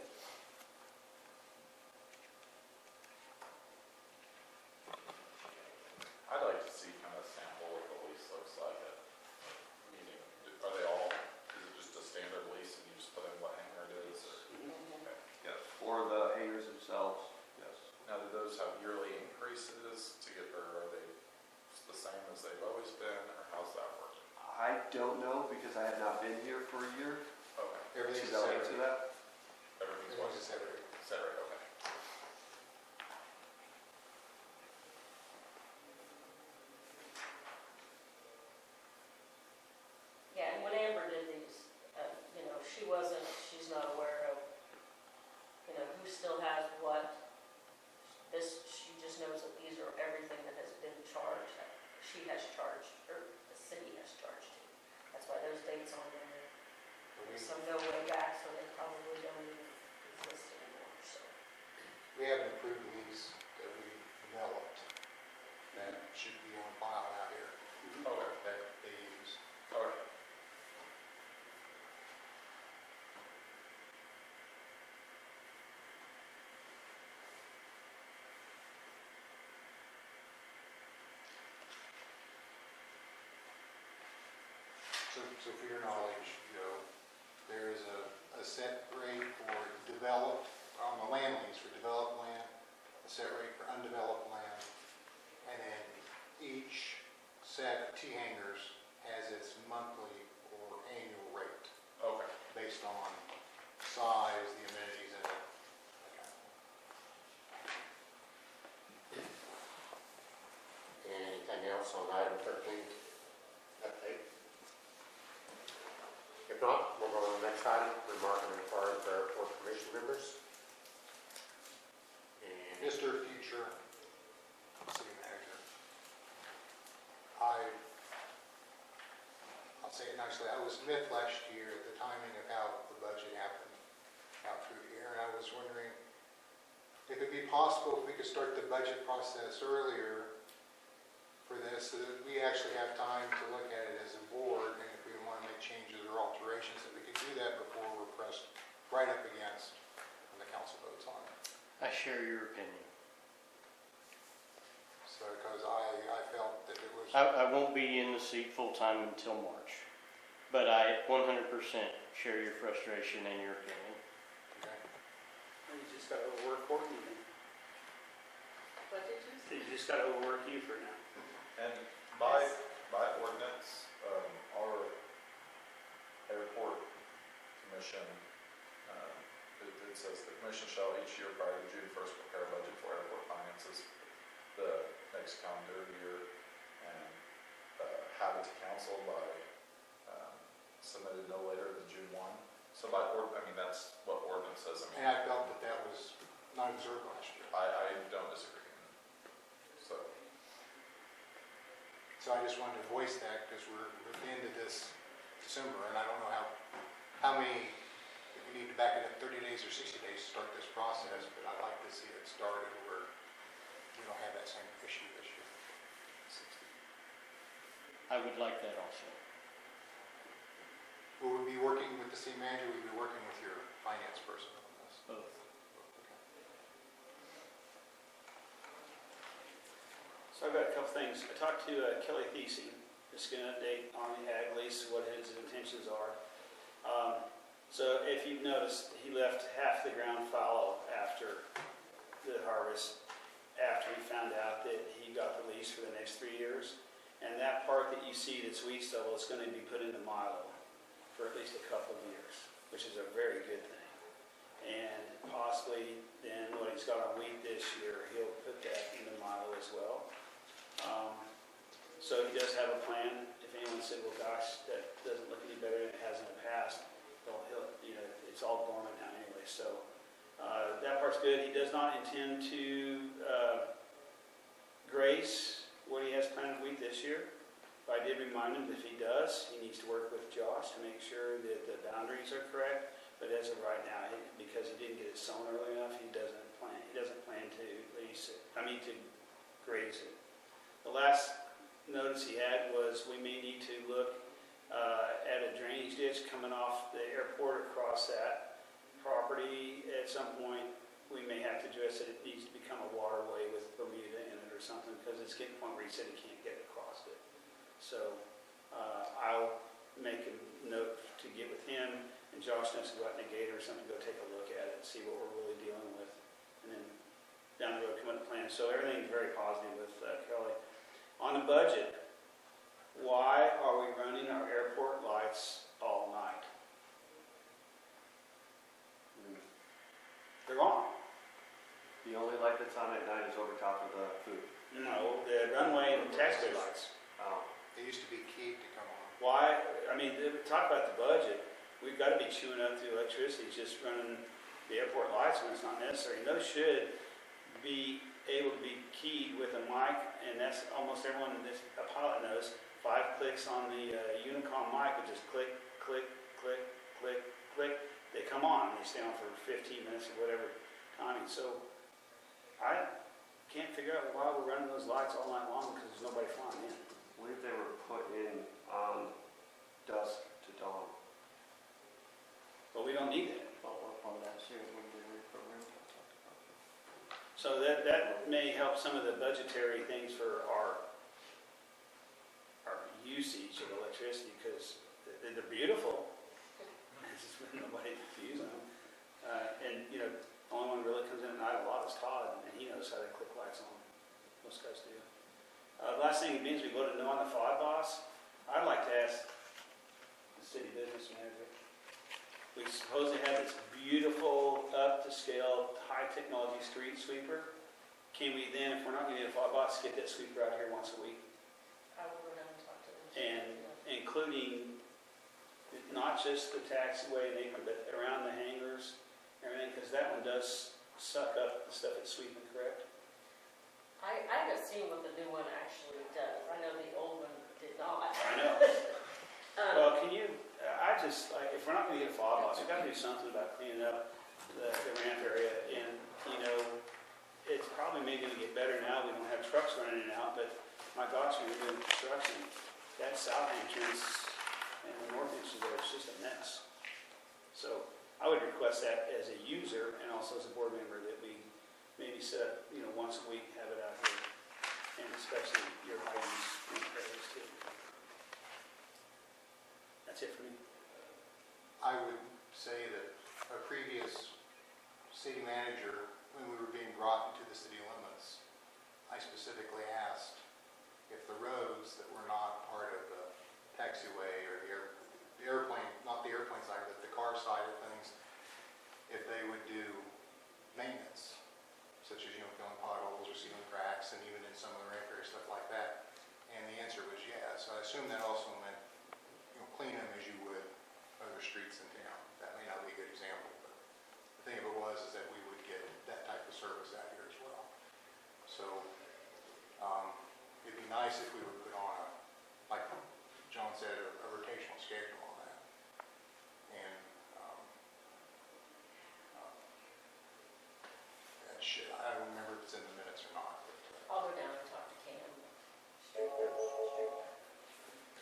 I'd like to see kind of a sample of what the lease looks like at meeting. Are they all, is it just a standard lease and you just put in what hangar it is? Or? Okay. Yes, for the hangars themselves, yes. Now, do those have yearly increases to get, or are they the same as they've always been, or how's that work? I don't know because I have not been here for a year. Okay. Everything's Should I answer separate. that? Everything's Everything's separate. separate, okay. Yeah, and when Amber did these, she's not aware of, who still has what. She just knows that these are everything that has been charged, that she has charged, or the city has charged to. That's why those dates on there, there's some go way back, so they probably don't even exist anymore, so. We have an approved lease that we developed that should be on file out here Okay. that they use. Okay. So for your knowledge, Joe, there is a set rate for developed, on the land lease for developed land, a set rate for undeveloped land, and then each set of T hangars has its monthly or annual rate Okay. based on size, the amenities in it. Anything else on item 13? Update? If not, we'll go to the next item, remarking required for airport commission members. And Mr. Future City Manager, I'll say it nicely, I was miffed last year at the timing of how the budget happened out through here, and I was wondering if it'd be possible if we could start the budget process earlier for this, so that we actually have time to look at it as a board, and if we want to any changes or alterations, that we could do that before we're pressed right up against when the council votes on it. I share your opinion. So, because I felt that it was, I won't be in the seat full-time until March, but I 100% share your frustration and your opinion. okay, You just got to overwork Courtney. What did you say? You just got to overwork you for now. And by ordinance, our airport commission, it says the commission shall each year prior to June 1st prepare a budget for airport finances the next calendar year and have it to council by submitted no later than June 1. So by that's what ordinance says. and I felt that that was not observed last year. I don't disagree. So I just wanted to voice that, because we're at the end of this December, and I don't know how many, if we need to back it up 30 days or 60 days to start this process, but I'd like to see it started where we don't have that same issue this year. I would like that also. Will we be working with the city manager, or will we be working with your finance person on this? Both. So I've got a couple things. I talked to Kelly Thiesing, just get an update on the ag lease, what his intentions are. So if you've noticed, he left half the ground fallow after the harvest, after he found out that he got the lease for the next 3 years. And that part that you see that's wheat stubble is going to be put into milo for at least a couple of years, which is a very good thing. And possibly then what he's got on wheat this year, he'll put that into milo as well. So he does have a plan. If anyone said, well, gosh, that doesn't look any better than it has in the past, well, it's all dormant now anyway. So that part's good. He does not intend to grace what he has planned with wheat this year. But I did remind him that if he does, he needs to work with Josh to make sure that the boundaries are correct. But as of right now, because he didn't get it sown early enough, he doesn't plan to lease it. To graze it. The last notice he had was we may need to look at a drainage ditch coming off the airport across that property. At some point, we may have to address it. It needs to become a waterway with Bermuda in it or something, because it's getting to the point where he said he can't get across it. So I'll make a note to get with him, and Josh knows to go out in a gator or something, go take a look at it and see what we're really dealing with. And then down the road, come up with a plan. So everything's very positive with Kelly. On the budget, why are we running our airport lights all night? They're on. The only light that's on at night is over top of the food. No, the runway and taxiway lights. They used to be keyed to come on. Why? Talk about the budget. We've got to be chewing up the electricity, just running the airport lights when it's not necessary. And those should be able to be keyed with a mic, and that's almost everyone that's a pilot knows. 5 clicks on the Unicom mic would just click, click, click, click, click. They come on, and they stay on for 15 minutes or whatever timing. So I can't figure out why we're running those lights all night long, because there's nobody flying in. I believe they were put in on dusk to dawn. But we don't need that. I'll work on that, see what we can reprogram. So that may help some of the budgetary things for our usage of electricity, because they're beautiful. It's just nobody to use them. The only one really comes in at night a lot is Todd, and he knows how to click lights on. Most guys do. Last thing means we go to know on the fog boss. I'd like to ask the city business manager. We supposedly have this beautiful, up-to-scale, high-technology street sweeper. Can we then, if we're not going to get a fog boss, get that sweeper out here once a week? I will go down and talk to them. And including not just the taxiway and apron, but around the hangars, everything, because that one does suck up the stuff it's sweeping, correct? I haven't seen what the new one actually does. I know the old one did not. I know. Well, can you, if we're not going to get a fog boss, we've got to do something about cleaning up the ramp area. And, it's probably maybe going to get better now. We don't have trucks running in and out, but my gosh, when we're doing construction, that south entrance and the ordinances there, it's just a mess. So I would request that as a user and also as a board member that we maybe set, once a week, have it out here. And especially your items and areas too. That's it for me. I would say that a previous city manager, when we were being brought into the city limits, I specifically asked if the roads that were not part of the taxiway or the airplane, not the airplane side, but the car side of things, if they would do maintenance, such as, filling potholes or sealing cracks, and even in some of the ramp area, stuff like that. And the answer was yes. I assume that also meant, clean them as you would other streets in town. That may not be a good example, but the thing of it was is that we would get that type of service out here as well. So, it'd be nice if we would put on like John said, a rotational schedule on that. And, I don't remember if it's in the minutes or not. I'll go down and talk to Cam.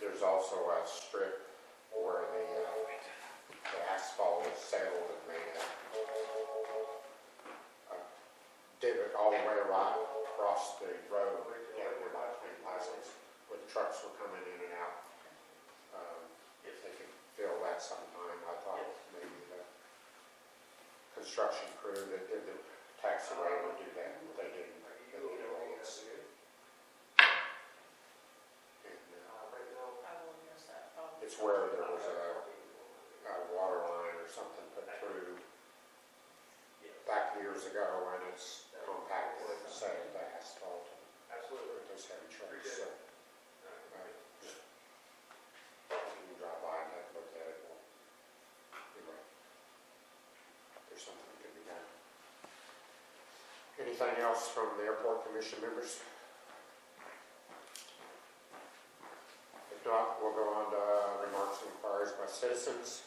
There's also a strip where the asphalt is settled and made a divot all the way around across the road, where like clean plastics, where the trucks were coming in and out. If they could fill that sometime, I thought maybe the construction crew that did the taxiway would do that, but they didn't. It's where there was a water line or something put through back years ago, and it's compacted and settled the asphalt with those heavy trucks. So, just, you can drive by and have a look at it. Well, anyway, there's something that can be done. Anything else from the airport commission members? If not, we'll go on to remarks and inquiries by citizens.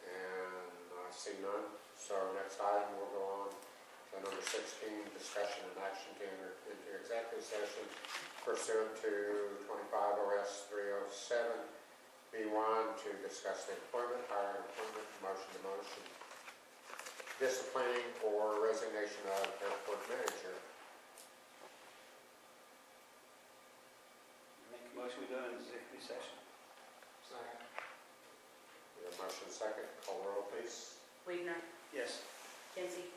And I see none. So next item, we'll go on to number 16, discussion and action to enter into executive session pursuant to 25 OS 307 B1 to discuss the employment, hiring, appointment, promotion, disciplining, or resignation of airport manager. Make a motion, we go into executive session. Second. We have a motion second. Call roll, please. Weidner, Yes. Kinsey,